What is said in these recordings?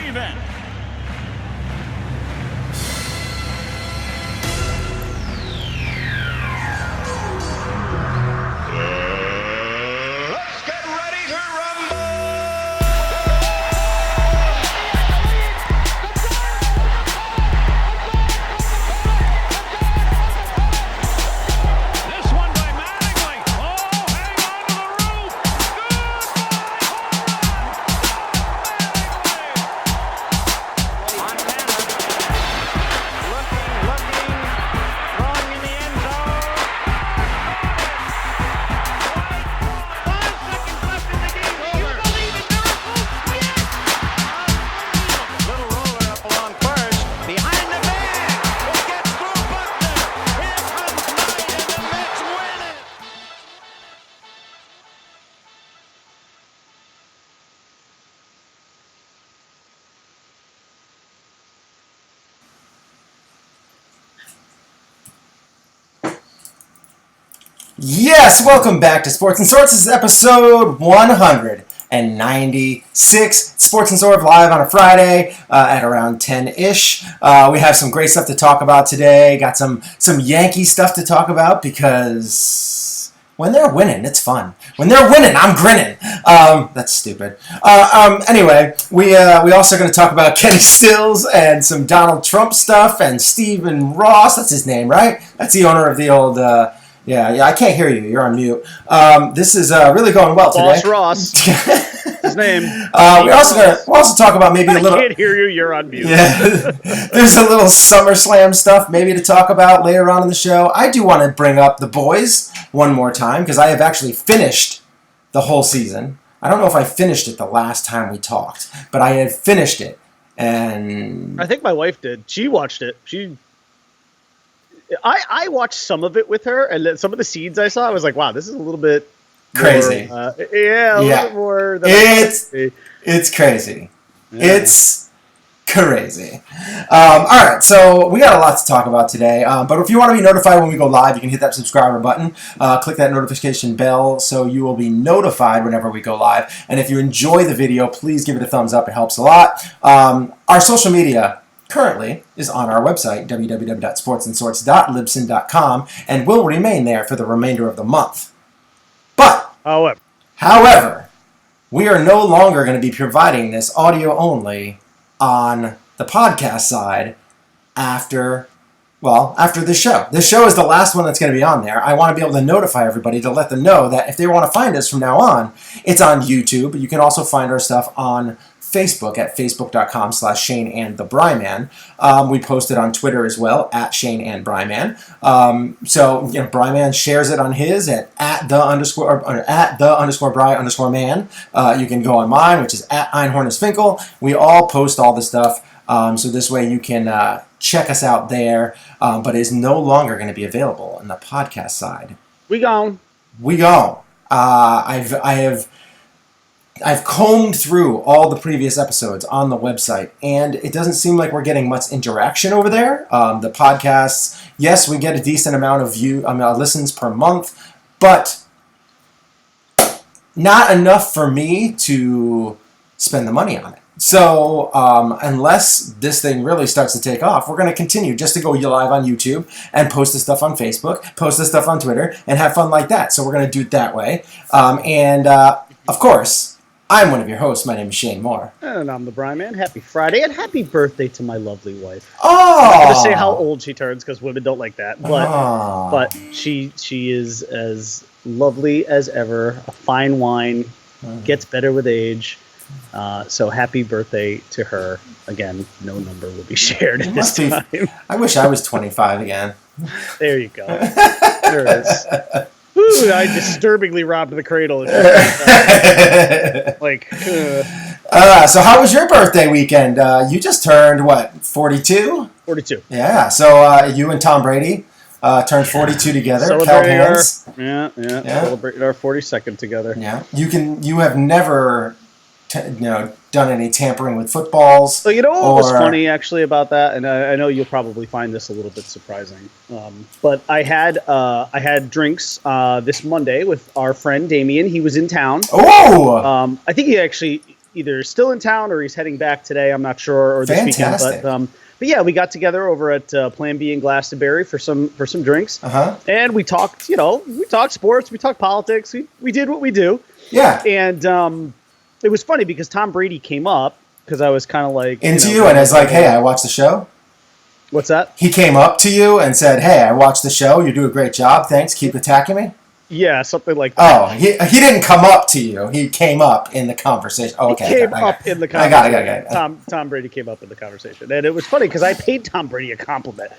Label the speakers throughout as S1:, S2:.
S1: main event.
S2: Let's get ready to rumble!
S1: This one by Mattingly. Oh, hang on to the roof. Montana looking, throwing in the end zone. 5 seconds left in the game. Do you believe in miracles? Yes! Little roller up along first. Behind the man. It gets through Buckner. Here comes Knight and the Mets win it.
S3: Yes, welcome back to Sports and Sorts. This is episode 196. Sports and Sorts live on a Friday at around 10-ish. We have some great stuff to talk about today. Got some Yankee stuff to talk about because when they're winning, it's fun. When they're winning, I'm grinning. That's stupid. Anyway, we also going to talk about Kenny Stills and some Donald Trump stuff and Stephen Ross. That's his name, right? That's the owner of the old... Yeah, I can't hear you. You're on mute. This is really going well today.
S4: Boss Ross. His name.
S3: We'll also talk about maybe a little...
S4: I can't hear you. You're on mute.
S3: Yeah, there's a little Summerslam stuff maybe to talk about later on in the show. I do want to bring up The Boys one more time because I have actually finished the whole season. I don't know if I finished it the last time we talked, but I had finished it. And
S4: I think my wife did. She watched it. I watched some of it with her, and then some of the scenes I saw, I was like, wow, this is a little bit
S3: crazy.
S4: More, a little bit more than
S3: it's crazy.
S4: Yeah.
S3: It's crazy. All right, so we got a lot to talk about today. But if you want to be notified when we go live, you can hit that subscriber button. Click that notification bell so you will be notified whenever we go live. And if you enjoy the video, please give it a thumbs up. It helps a lot. Our social media currently is on our website, www.sportsandsorts.libsyn.com, and will remain there for the remainder of the month. But, however, we are no longer going to be providing this audio only on the podcast side after this show. This show is the last one that's going to be on there. I want to be able to notify everybody to let them know that if they want to find us from now on, it's on YouTube. You can also find our stuff on Facebook at facebook.com/ShaneandTheBryman. We post it on Twitter as well at ShaneandBryman. So Bryman shares it on his at @the_Bry_man. You can go on mine, which is at Einhornisfinkel. We all post all the stuff. So this way you can check us out there, but it is no longer going to be available on the podcast side.
S4: We gone.
S3: I've combed through all the previous episodes on the website, and it doesn't seem like we're getting much interaction over there. The podcasts, yes, we get a decent amount of listens per month, but not enough for me to spend the money on it. So unless this thing really starts to take off, we're going to continue just to go live on YouTube and post the stuff on Facebook, post the stuff on Twitter, and have fun like that. So we're going to do it that way. Of course, I'm one of your hosts. My name is Shane Moore.
S4: And I'm the Bryman. Happy Friday, and happy birthday to my lovely wife.
S3: Oh!
S4: I'm not going to say how old she turns, because women don't like that. But she is as lovely as ever. A fine wine. Gets better with age. So happy birthday to her. Again, no number will be shared at this time.
S3: I wish I was 25 again.
S4: There you go. There it is. Ooh, I disturbingly robbed the cradle. So
S3: how was your birthday weekend? You just turned, 42?
S4: 42.
S3: Yeah, so you and Tom Brady turned 42 together.
S4: Celebrated celebrated our 42nd together.
S3: Yeah. You have never done any tampering with footballs.
S4: So what was funny actually about that, and I know you'll probably find this a little bit surprising, but I had drinks this Monday with our friend Damien. He was in town.
S3: Oh!
S4: I think he actually either still in town or he's heading back today. I'm not sure, or this
S3: Fantastic.
S4: weekend. But yeah, we got together over at Plan B in Glastonbury for some drinks, and we talked. We talked sports, we talked politics. We did what we do.
S3: Yeah.
S4: And it was funny because Tom Brady came up because I was kind of like
S3: into you and is like, hey, I watched the show.
S4: What's that?
S3: He came up to you and said, hey, I watched the show. You do a great job. Thanks. Keep attacking me.
S4: Yeah, something like that.
S3: Oh, he didn't come up to you. He came up in the conversation. Oh, okay.
S4: He came up in the conversation.
S3: I got it.
S4: Tom Brady came up in the conversation. And it was funny because I paid Tom Brady a compliment.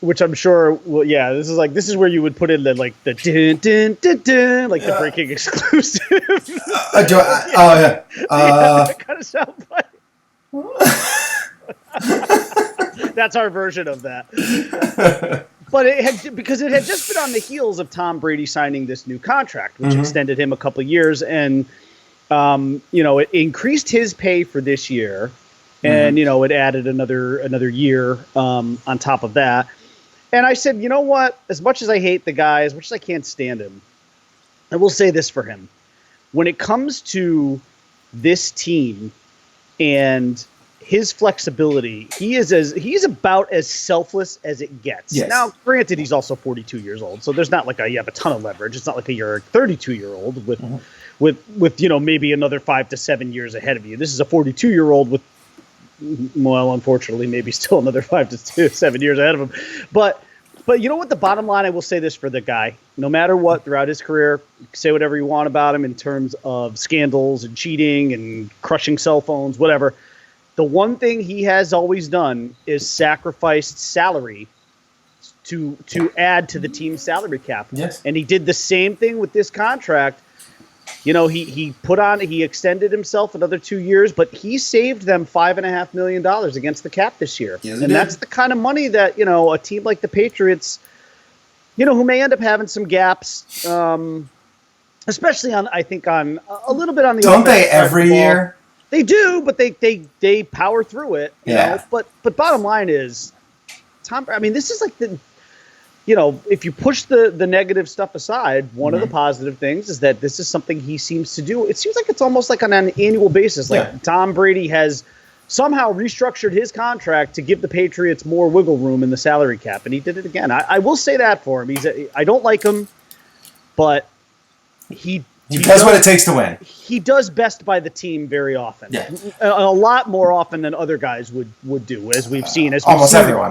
S4: Which I'm sure, well, yeah, this is where you would put in the dun, dun, dun, dun, like the breaking exclusive.
S3: Yeah,
S4: that kind of sound like. That's our version of that. But because it had just been on the heels of Tom Brady signing this new contract, which extended him a couple of years, and it increased his pay for this year, and it added another year on top of that. And I said, you know what? As much as I hate the guy, as much as I can't stand him, I will say this for him: when it comes to this team and his flexibility, he's about as selfless as it gets.
S3: Yes.
S4: Now, granted, he's also 42 years old, so there's not like you have a ton of leverage. It's not like you're a 32-year-old with maybe another 5 to 7 years ahead of you. This is a 42-year-old with, well, unfortunately, maybe still another 5 to 7 years ahead of him. But you know what? The bottom line, I will say this for the guy: no matter what, throughout his career, you can say whatever you want about him in terms of scandals and cheating and crushing cell phones, whatever. The one thing he has always done is sacrificed salary to add to the team's salary cap.
S3: Yes.
S4: And he did the same thing with this contract. He extended himself another 2 years, but he saved them $5.5 million against the cap this year.
S3: Yes,
S4: and that's the kind of money that, a team like the Patriots, who may end up having some gaps, especially on a little bit on the
S3: Don't they
S4: offensive side of
S3: every
S4: the ball.
S3: year?
S4: They do, but they power through it. You know? But bottom line is, Tom. I mean, this is like if you push the negative stuff aside, one of the positive things is that this is something he seems to do. It seems like it's almost like on an annual basis. Like Tom Brady has somehow restructured his contract to give the Patriots more wiggle room in the salary cap, and he did it again. I will say that for him. I don't like him, but he
S3: does what it takes to win.
S4: He does best by the team very often.
S3: Yeah.
S4: A lot more often than other guys would do, as we've seen. As
S3: almost everyone.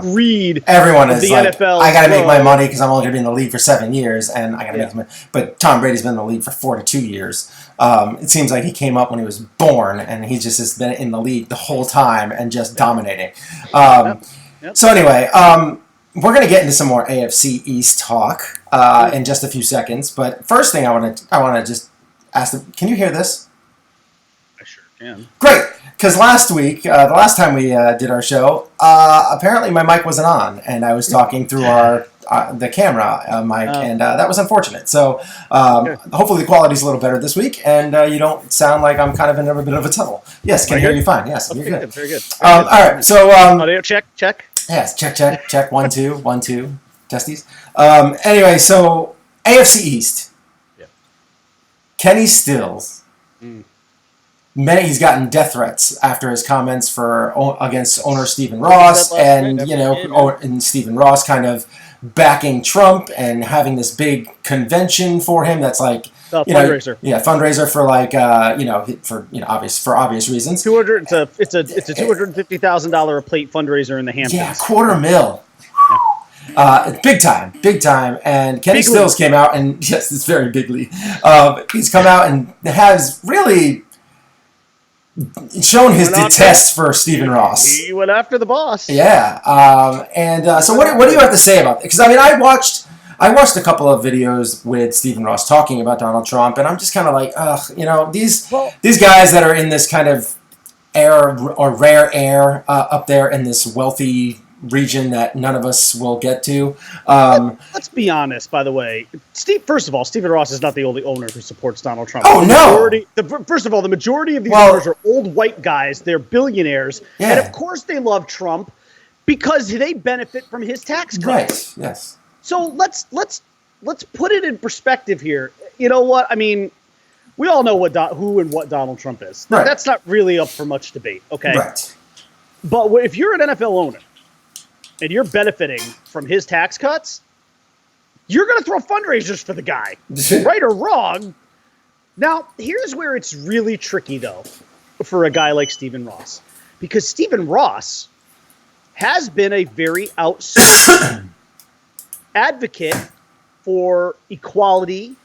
S4: Everyone
S3: is
S4: the
S3: like,
S4: NFL.
S3: I got to make my money because I'm only going to be in the league for 7 years, and I got to make money. But Tom Brady's been in the league for 42 years. It seems like he came up when he was born, and he just has been in the league the whole time and just dominating. So anyway, we're going to get into some more AFC East talk in just a few seconds. But first thing I want to just ask them, can you hear this?
S4: I sure can.
S3: Great, because last week, the last time we did our show, apparently my mic wasn't on, and I was talking through the camera mic, and that was unfortunate. So hopefully the quality's a little better this week, and you don't sound like I'm kind of in a bit of a tunnel. Yes, can hear you fine. Yes,
S4: okay,
S3: you're good.
S4: Very good.
S3: All right, so
S4: audio check.
S3: yes, check. 1 2 1 2 testes. Anyway, so AFC East. Kenny Stills. He's gotten death threats after his comments against owner Stephen Ross, and and Stephen Ross kind of backing Trump and having this big convention for him. That's like
S4: fundraiser.
S3: Fundraiser for for obvious reasons.
S4: It's a $250,000 a plate fundraiser in the Hamptons.
S3: Yeah, $250,000. Big time. And Kenny
S4: Big
S3: Stills
S4: league.
S3: came out and, yes, it's very bigly. He's come out and has really shown his detest for Stephen Ross.
S4: He went after the boss.
S3: Yeah. So what do you have to say about it? Because, I watched a couple of videos with Stephen Ross talking about Donald Trump, and I'm just kind of like, these guys that are in this kind of air or rare air up there in this wealthy region that none of us will get to.
S4: Let's be honest, by the way. First of all, Stephen Ross is not the only owner who supports Donald Trump.
S3: Oh, no!
S4: First of all, the majority of these owners are old white guys. They're billionaires.
S3: Yeah.
S4: And, of course, they love Trump because they benefit from his tax cuts.
S3: Right, yes.
S4: So let's put it in perspective here. You know what? I mean, we all know who and what Donald Trump is.
S3: Right.
S4: That's not really up for much debate, okay?
S3: Right.
S4: But if you're an NFL owner and you're benefiting from his tax cuts, you're going to throw fundraisers for the guy, right or wrong. Now, here's where it's really tricky, though, for a guy like Stephen Ross, because Stephen Ross has been a very outspoken advocate for equality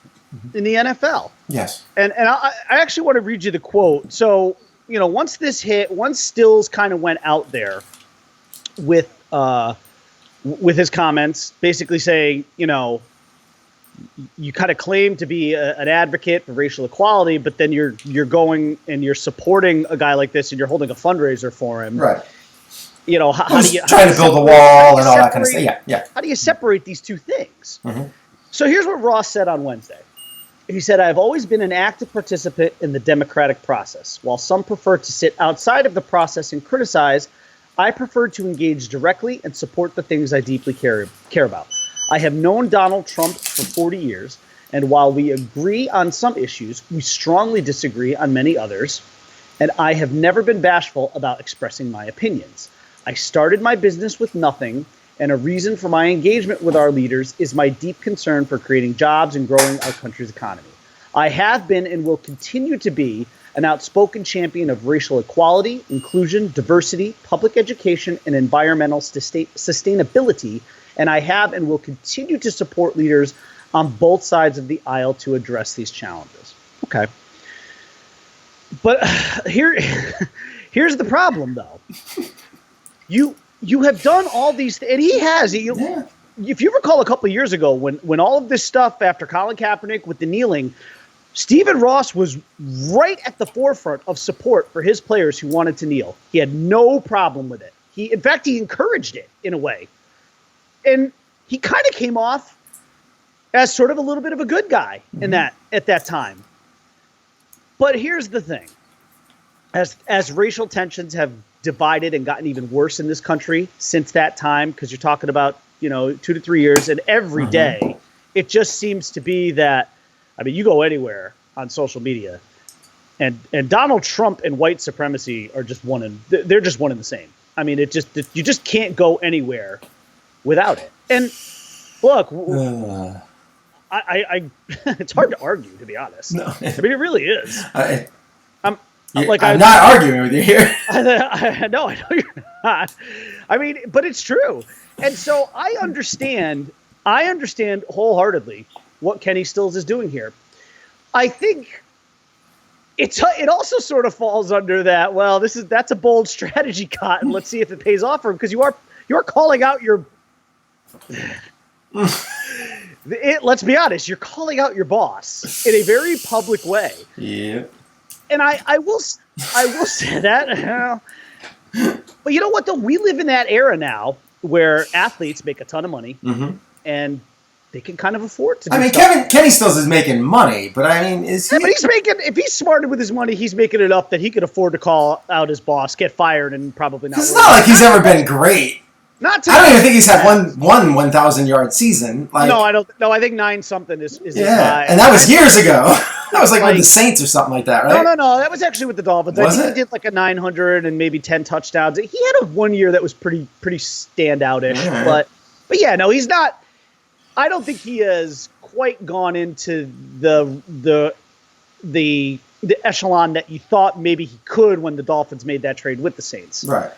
S4: in the NFL.
S3: Yes.
S4: And I actually want to read you the quote. So, once Stills kind of went out there with his comments, basically saying, you kind of claim to be an advocate for racial equality, but then you're going and you're supporting a guy like this and you're holding a fundraiser for him.
S3: Right.
S4: How do you
S3: trying to build a wall and all that kind of stuff. Yeah.
S4: How do you separate these two things?
S3: Mm-hmm.
S4: So here's what Ross said on Wednesday. He said, "I've always been an active participant in the democratic process. While some prefer to sit outside of the process and criticize, I prefer to engage directly and support the things I deeply care about. I have known Donald Trump for 40 years, and while we agree on some issues, we strongly disagree on many others, and I have never been bashful about expressing my opinions. I started my business with nothing, and a reason for my engagement with our leaders is my deep concern for creating jobs and growing our country's economy. I have been and will continue to be an outspoken champion of racial equality, inclusion, diversity, public education, and environmental sustainability, and I have and will continue to support leaders on both sides of the aisle to address these challenges." Okay. But here's the problem, though. You have done all these and he has. If you recall a couple of years ago when all of this stuff after Colin Kaepernick with the kneeling, Stephen Ross was right at the forefront of support for his players who wanted to kneel. He had no problem with it. In fact, he encouraged it in a way. And he kind of came off as sort of a little bit of a good guy at that time. But here's the thing. As racial tensions have divided and gotten even worse in this country since that time, because you're talking about, 2 to 3 years, and every day it just seems to be that, you go anywhere on social media and Donald Trump and white supremacy are just they're just one and the same. You just can't go anywhere without it. And look, I it's hard to argue, to be honest. No. It really is. I'm not arguing with you here. I know you're not. But it's true. And so I understand wholeheartedly what Kenny Stills is doing here. I think it also sort of falls under that, well, that's a bold strategy, Cotton. Let's see if it pays off for him, because you are calling out your let's be honest, you're calling out your boss in a very public way. Yeah. And I will say that. But you know what, though? We live in that era now where athletes make a ton of money, and they can kind of afford to do stuff.
S3: Kenny Stills is making money, but is he?
S4: Yeah, but he's making, if he's smarter with his money, he's making enough that he could afford to call out his boss, get fired, and probably not.
S3: It's not like he's ever been great. I don't even think he's had one 1,000-yard season.
S4: No, I don't. No, I think 9-something is his high.
S3: And that was years ago. That was like with the Saints or something like that, right?
S4: No. That was actually with the Dolphins. I think he did like a 900 and maybe 10 touchdowns. He had a 1 year that was pretty standout-ish. Yeah. But yeah, no, he's not. I don't think he has quite gone into the echelon that you thought maybe he could when the Dolphins made that trade with the Saints.
S3: Right.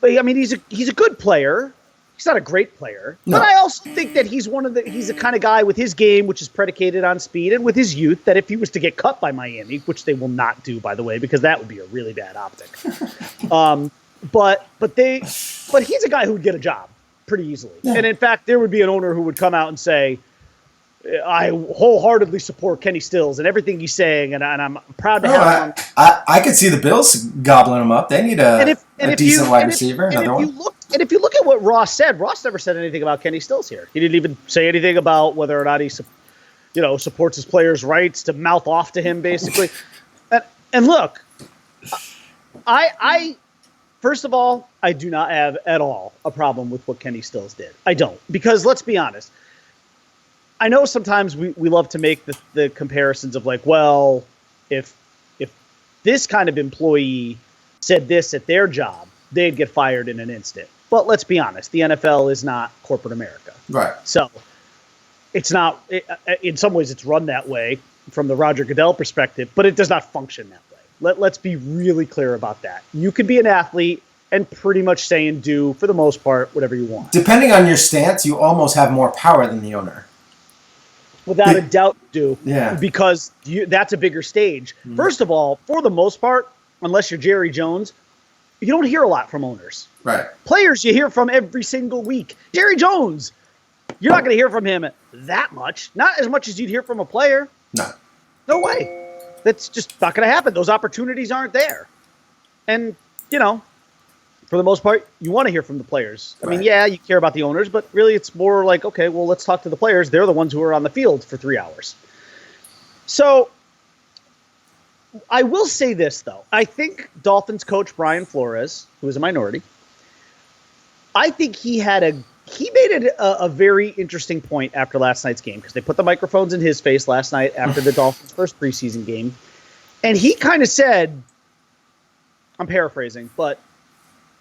S4: But he's a good player. He's not a great player, but I also think that he's the kind of guy with his game, which is predicated on speed, and with his youth, that if he was to get cut by Miami, which they will not do, by the way, because that would be a really bad optic. But he's a guy who would get a job pretty easily. Yeah. And in fact, there would be an owner who would come out and say, I wholeheartedly support Kenny Stills and everything he's saying, and I'm proud to have him.
S3: I could see the Bills gobbling him up. They need a decent wide receiver.
S4: And if you look at what Ross said, Ross never said anything about Kenny Stills here. He didn't even say anything about whether or not he supports his players' rights to mouth off to him, basically. and look, I first of all, I do not have at all a problem with what Kenny Stills did. I don't, because let's be honest. I know sometimes we love to make the comparisons of like, well, if this kind of employee said this at their job, they'd get fired in an instant. But let's be honest, the NFL is not corporate America.
S3: Right.
S4: So it's not, in some ways it's run that way from the Roger Goodell perspective, but it does not function that way. Let's be really clear about that. You could be an athlete and pretty much say and do, for the most part, whatever you want.
S3: Depending on your stance, you almost have more power than the owner.
S4: Without a doubt, do.
S3: Yeah.
S4: Because that's a bigger stage. Mm. First of all, for the most part, unless you're Jerry Jones, you don't hear a lot from owners.
S3: Right.
S4: Players you hear from every single week. Jerry Jones, you're not going to hear from him that much. Not as much as you'd hear from a player.
S3: No.
S4: No way. That's just not going to happen. Those opportunities aren't there. And, for the most part, you want to hear from the players. I mean, yeah, you care about the owners, but really it's more like, okay, well, let's talk to the players. They're the ones who are on the field for 3 hours. So I will say this, though. I think Dolphins coach Brian Flores, who is a minority, I think he made it a very interesting point after last night's game, because they put the microphones in his face last night after the Dolphins' first preseason game. And he kind of said, I'm paraphrasing, but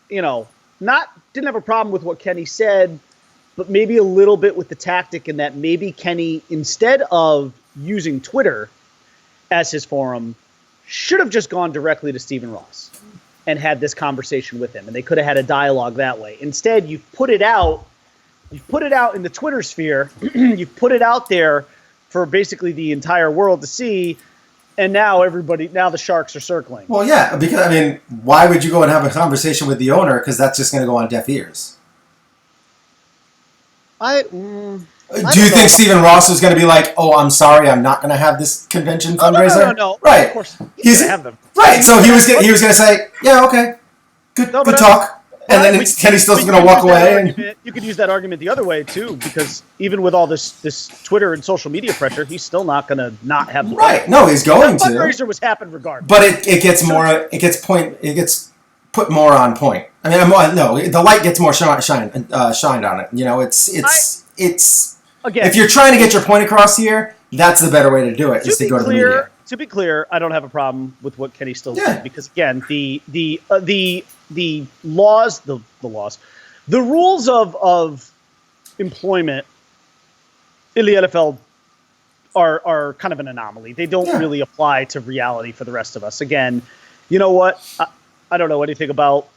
S4: didn't have a problem with what Kenny said, but maybe a little bit with the tactic, and that maybe Kenny, instead of using Twitter as his forum, should have just gone directly to Stephen Ross and had this conversation with him, and they could have had a dialogue that way. Instead, you've put it out in the Twitter sphere, you've put it out there for basically the entire world to see. And now the Sharks are circling. Well,
S3: yeah, because, why would you go and have a conversation with the owner? Because that's just going to go on deaf ears.
S4: Do
S3: you think Stephen Ross was going to be like, oh, I'm sorry, I'm not going to have this convention fundraiser?
S4: No.
S3: Right.
S4: Of course, he's going to have them.
S3: Right, so he was going to say, yeah, okay, good talk. And then Kenny Still's going to walk away.
S4: You could use that argument the other way, too, because even with all this Twitter and social media pressure, he's still not going to not have the
S3: right. No, he's going to.
S4: The fundraiser was happened regardless.
S3: But it gets put more on point. The light gets more shined on it. It's again, if you're trying to get your point across here, that's the better way to do it, is to go to the media.
S4: To be clear, I don't have a problem with what Kenny Stills did, because again, the laws, the rules of employment in the NFL are kind of an anomaly. They don't really apply to reality for the rest of us. Again, you know what? I don't know anything about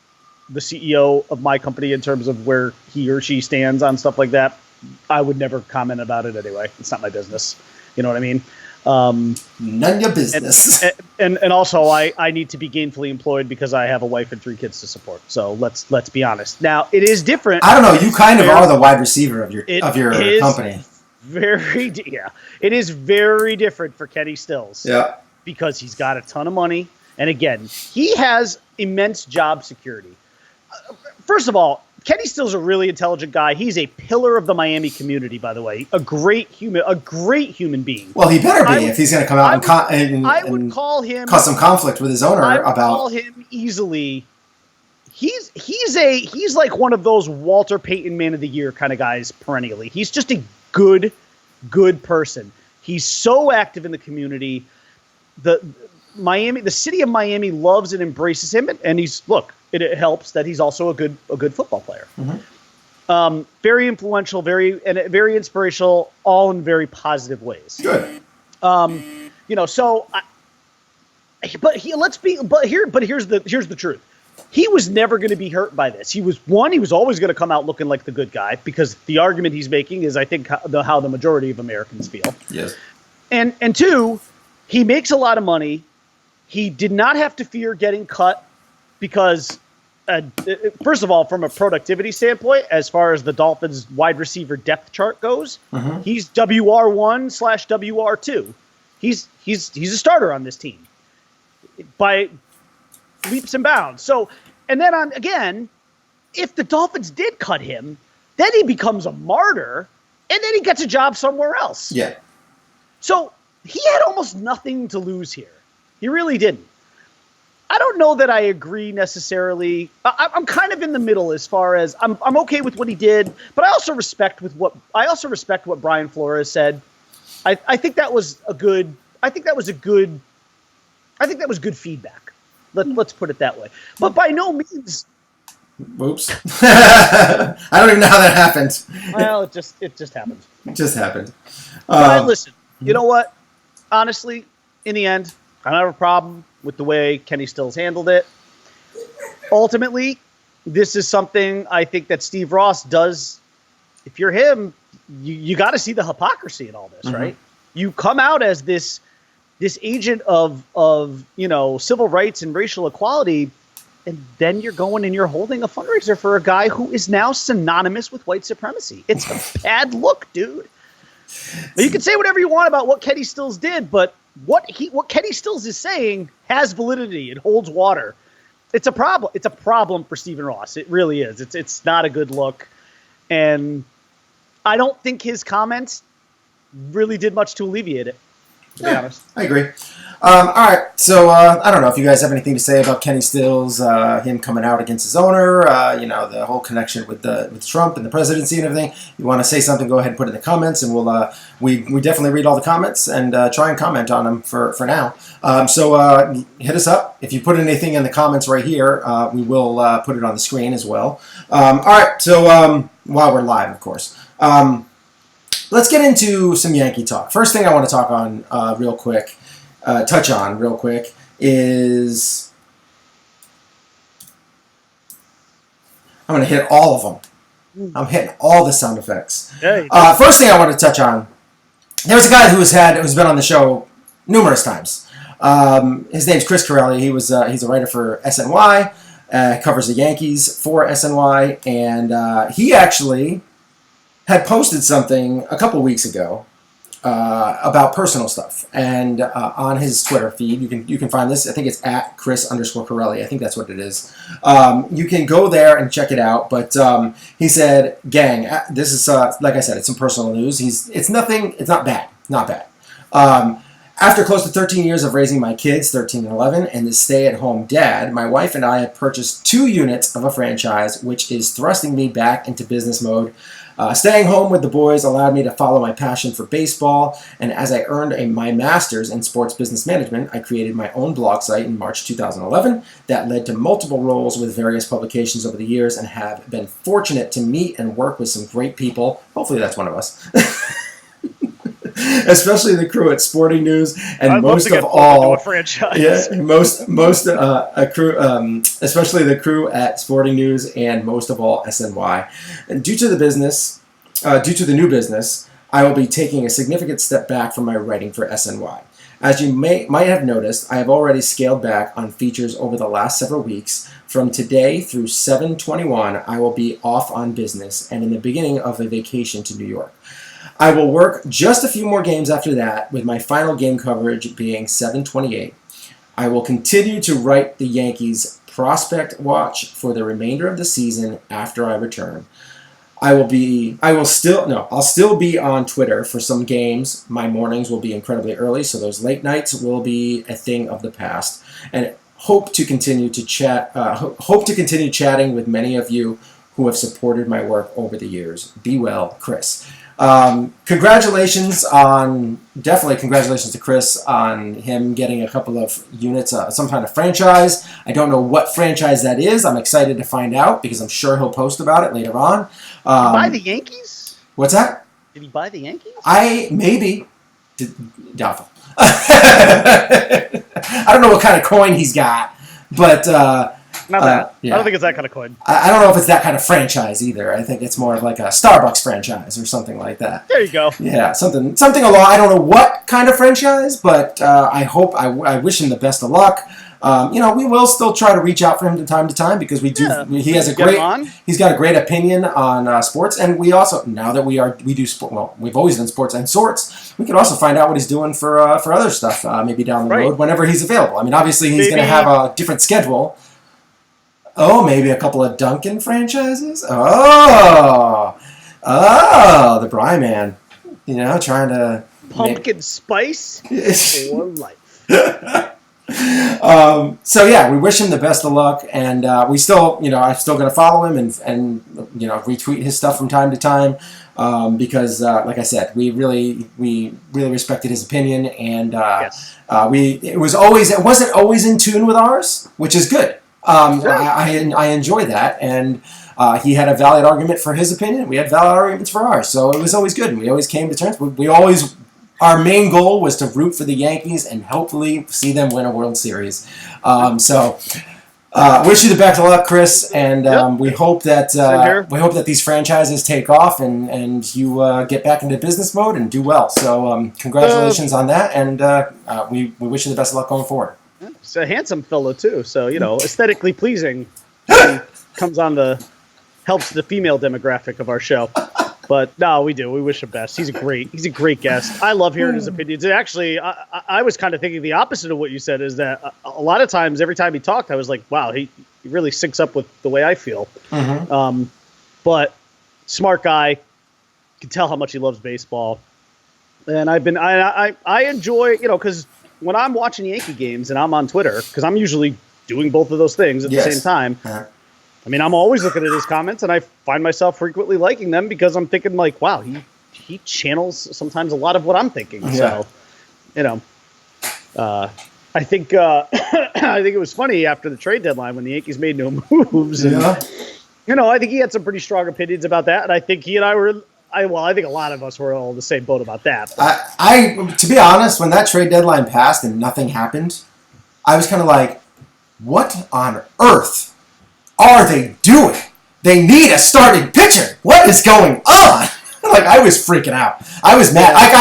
S4: the CEO of my company in terms of where he or she stands on stuff like that. I would never comment about it anyway. It's not my business. You know what I mean?
S3: None your business.
S4: And also, I need to be gainfully employed because I have a wife and 3 kids to support. So let's be honest. Now, it is different.
S3: I don't know. You kind of are the wide receiver of your company.
S4: It is very different for Kenny Stills.
S3: Yeah.
S4: Because he's got a ton of money, and again, he has immense job security. First of all, Kenny Stills a really intelligent guy. He's a pillar of the Miami community, by the way. A great human being.
S3: Well, he better be if he's going to come out and
S4: call him,
S3: cause some conflict with his owner about.
S4: Call him easily. He's like one of those Walter Payton Man of the Year kind of guys perennially. He's just a good person. He's so active in the community. The city of Miami loves and embraces him, and it helps that he's also a good football player. Mm-hmm. Very influential, very inspirational, all in very positive ways.
S3: Good.
S4: Here's the truth. He was never going to be hurt by this. He was always going to come out looking like the good guy, because the argument he's making is, I think, how the majority of Americans feel.
S3: Yes.
S4: And 2, he makes a lot of money. He did not have to fear getting cut because, first of all, from a productivity standpoint, as far as the Dolphins' wide receiver depth chart goes, mm-hmm. He's WR1/WR2. He's a starter on this team by leaps and bounds. So, and then again, if the Dolphins did cut him, then he becomes a martyr, and then he gets a job somewhere else.
S3: Yeah.
S4: So he had almost nothing to lose here. He really didn't. I don't know that I agree necessarily. I'm kind of in the middle as far as I'm okay with what he did, but I also respect what Brian Flores said. I think that was good feedback. Let's put it that way. But by no means.
S3: Whoops. I don't even know how that happened.
S4: Well, it just happened.
S3: It just happened.
S4: Listen, you know what? Honestly, in the end, I don't have a problem with the way Kenny Stills handled it. Ultimately, this is something I think that Steve Ross does. If you're him, you got to see the hypocrisy in all this, right? You come out as this agent of civil rights and racial equality, and then you're going and you're holding a fundraiser for a guy who is now synonymous with white supremacy. It's a bad look, dude. Now, you can say whatever you want about what Kenny Stills did, but what Kenny Stills is saying has validity. It holds water. It's a problem. It's a problem for Stephen Ross. It really is. It's not a good look. And I don't think his comments really did much to alleviate it, to be honest.
S3: I agree. All right, so I don't know if you guys have anything to say about Kenny Stills, him coming out against his owner, the whole connection with Trump and the presidency and everything. You want to say something, go ahead and put it in the comments, and we'll we definitely read all the comments and try and comment on them for now. So hit us up. If you put anything in the comments right here, we will put it on the screen as well. All right, so while we're live, of course. Let's get into some Yankee talk. First thing I want to talk on touch on real quick is I'm going to hit all of them. I'm hitting all the sound effects. First thing I want to touch on, there's a guy who's been on the show numerous times. His name's Chris Corelli. He's a writer for SNY, covers the Yankees for SNY, and he actually had posted something a couple weeks ago about personal stuff, and on his Twitter feed, you can find this. I think it's at Chris_Corelli. I think that's what it is. You can go there and check it out. But he said, "Gang, this is like I said, it's some personal news. It's not bad. After close to 13 years of raising my kids, 13 and 11, and the stay-at-home dad, my wife and I have purchased 2 units of a franchise, which is thrusting me back into business mode. Staying home with the boys allowed me to follow my passion for baseball, and as I earned my master's in sports business management, I created my own blog site in March 2011 that led to multiple roles with various publications over the years, and have been fortunate to meet and work with some great people. Hopefully that's one of us. Especially the crew at Sporting News, and especially the crew at Sporting News, and most of all SNY. And due to the new business, I will be taking a significant step back from my writing for SNY. As you might have noticed, I have already scaled back on features over the last several weeks. From today through 7/21, I will be off on business and in the beginning of a vacation to New York. I will work just a few more games after that, with my final game coverage being 7/28. I will continue to write the Yankees prospect watch for the remainder of the season after I return. I'll still be on Twitter for some games. My mornings will be incredibly early, so those late nights will be a thing of the past. And hope to continue chatting with many of you who have supported my work over the years. Be well, Chris. Congratulations to Chris on him getting a couple of units, some kind of franchise. I don't know what franchise that is. I'm excited to find out because I'm sure he'll post about it later on.
S4: Buy the Yankees?
S3: What's that?
S4: Did he buy the Yankees?
S3: Maybe. Doubtful. I don't know what kind of coin he's got, but
S4: Not that.
S3: Yeah.
S4: I don't think it's that kind of coin.
S3: I don't know if it's that kind of franchise either. I think it's more of like a Starbucks franchise or something like that.
S4: There you go.
S3: Yeah, something along. I don't know what kind of franchise, but I wish him the best of luck. We will still try to reach out for him from time to time because we do. Yeah, he's got a great opinion on sports, and we also, now that we do sport. Well, we've always done sports and sorts. We could also find out what he's doing for other stuff, maybe down the road whenever he's available. I mean, obviously he's going to have a different schedule. Oh, maybe a couple of Dunkin' franchises? Oh, the Bry Man. Trying to...
S4: Pumpkin spice for life.
S3: So yeah, we wish him the best of luck, and we still, I'm still going to follow him and retweet his stuff from time to time, because like I said, we really respected his opinion, and
S4: Yes.
S3: it wasn't always in tune with ours, which is good.
S4: Sure.
S3: I enjoy that, and he had a valid argument for his opinion. We had valid arguments for ours, so it was always good. And we always came to terms. Our main goal was to root for the Yankees and hopefully see them win a World Series. So wish you the best of luck, Chris, and we hope that these franchises take off and you get back into business mode and do well. So congratulations on that, and we wish you the best of luck going forward.
S4: He's a handsome fellow too, so aesthetically pleasing. Helps the female demographic of our show. But no, we do. We wish him best. He's a great guest. I love hearing his opinions. And actually, I was kind of thinking the opposite of what you said, is that a lot of times, every time he talked, I was like, wow, he really syncs up with the way I feel.
S3: Mm-hmm.
S4: But smart guy, can tell how much he loves baseball. And I enjoy, because when I'm watching Yankee games and I'm on Twitter, because I'm usually doing both of those things at the same time.
S3: Uh-huh.
S4: I mean, I'm always looking at his comments, and I find myself frequently liking them because I'm thinking, like, wow, he channels sometimes a lot of what I'm thinking.
S3: Yeah.
S4: So, I think it was funny after the trade deadline when the Yankees made no moves. And, I think he had some pretty strong opinions about that, and I think he and I were. I think a lot of us were all in the same boat about that.
S3: To be honest, when that trade deadline passed and nothing happened, I was kind of like, what on earth are they doing? They need a starting pitcher. What is going on? Like, I was freaking out. I was mad. Like,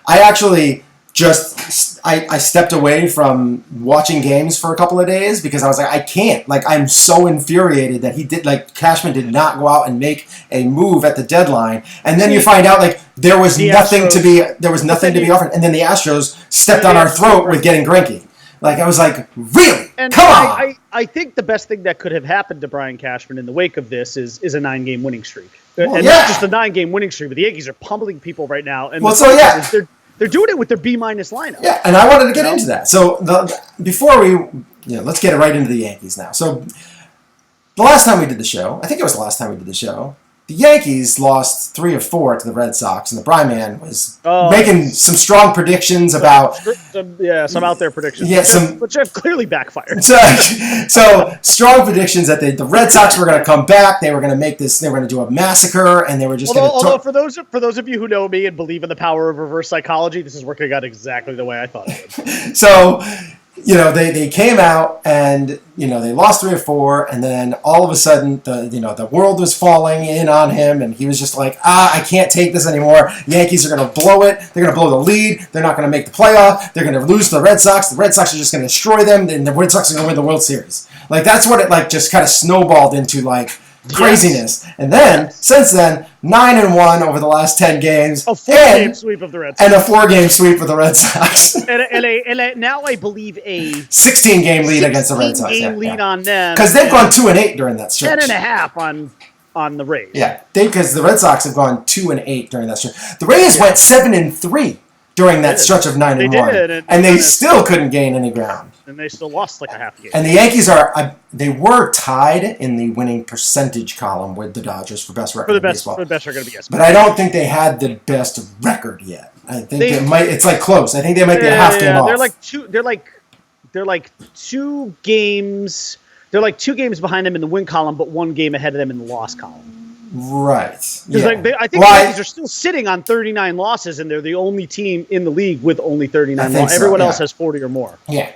S3: I actually just stepped away from watching games for a couple of days because I was like, I can't. Like, I'm so infuriated that Cashman did not go out and make a move at the deadline, and then you find out like there was nothing to be offered, and then the Astros stepped on our throat with getting Greinke. Like, I was like, really?
S4: And
S3: come on!
S4: I think the best thing that could have happened to Brian Cashman in the wake of this is a 9-game winning streak. Not just a 9-game winning streak, but the Yankees are pummeling people right now. And they're doing it with their B- lineup.
S3: Yeah, and I wanted to get into that. So before let's get right into the Yankees now. So the last time we did the show, I think it was the last time we did the show, the Yankees lost 3 of 4 to the Red Sox, and the Bryman was making some strong predictions about...
S4: some out there predictions, which have clearly backfired.
S3: So strong predictions that the Red Sox were going to come back, they were going to make this, they were going to do a massacre, and they were just going to...
S4: Although for those of you who know me and believe in the power of reverse psychology, this is working out exactly the way I thought it would.
S3: So... they came out and, they lost 3 or 4, and then all of a sudden, the world was falling in on him, and he was just like, I can't take this anymore. Yankees are going to blow it. They're going to blow the lead. They're not going to make the playoff. They're going to lose to the Red Sox. The Red Sox are just going to destroy them, and the Red Sox are going to win the World Series. Like, that's what it, just kind of snowballed into, craziness. Yes. And then, since then, 9-1 over the last 10 games.
S4: A 4-game sweep of the Red Sox.
S3: And a 4-game sweep of the Red Sox.
S4: and now I believe a
S3: 16-game lead against the Red Sox.
S4: 16-game lead on them.
S3: Because they've gone 2-8 during that stretch.
S4: 10.5 on the Rays.
S3: Yeah, because the Red Sox have gone 2-8 during that stretch. The Rays went 7-3 during that stretch of 9-1. They did, and they still couldn't gain any ground.
S4: And they still lost a half game.
S3: And the Yankees they were tied in the winning percentage column with the Dodgers for best record in baseball.
S4: For the best record, yes.
S3: But I don't think they had the best record yet. I think it's close. I think they might be a half game off.
S4: They're like 2 games. They're like 2 games behind them in the win column, but 1 game ahead of them in the loss column.
S3: Right.
S4: Yeah. I think the Yankees are still sitting on 39 losses, and they're the only team in the league with only 39 losses. Everyone else has 40 or more.
S3: Yeah.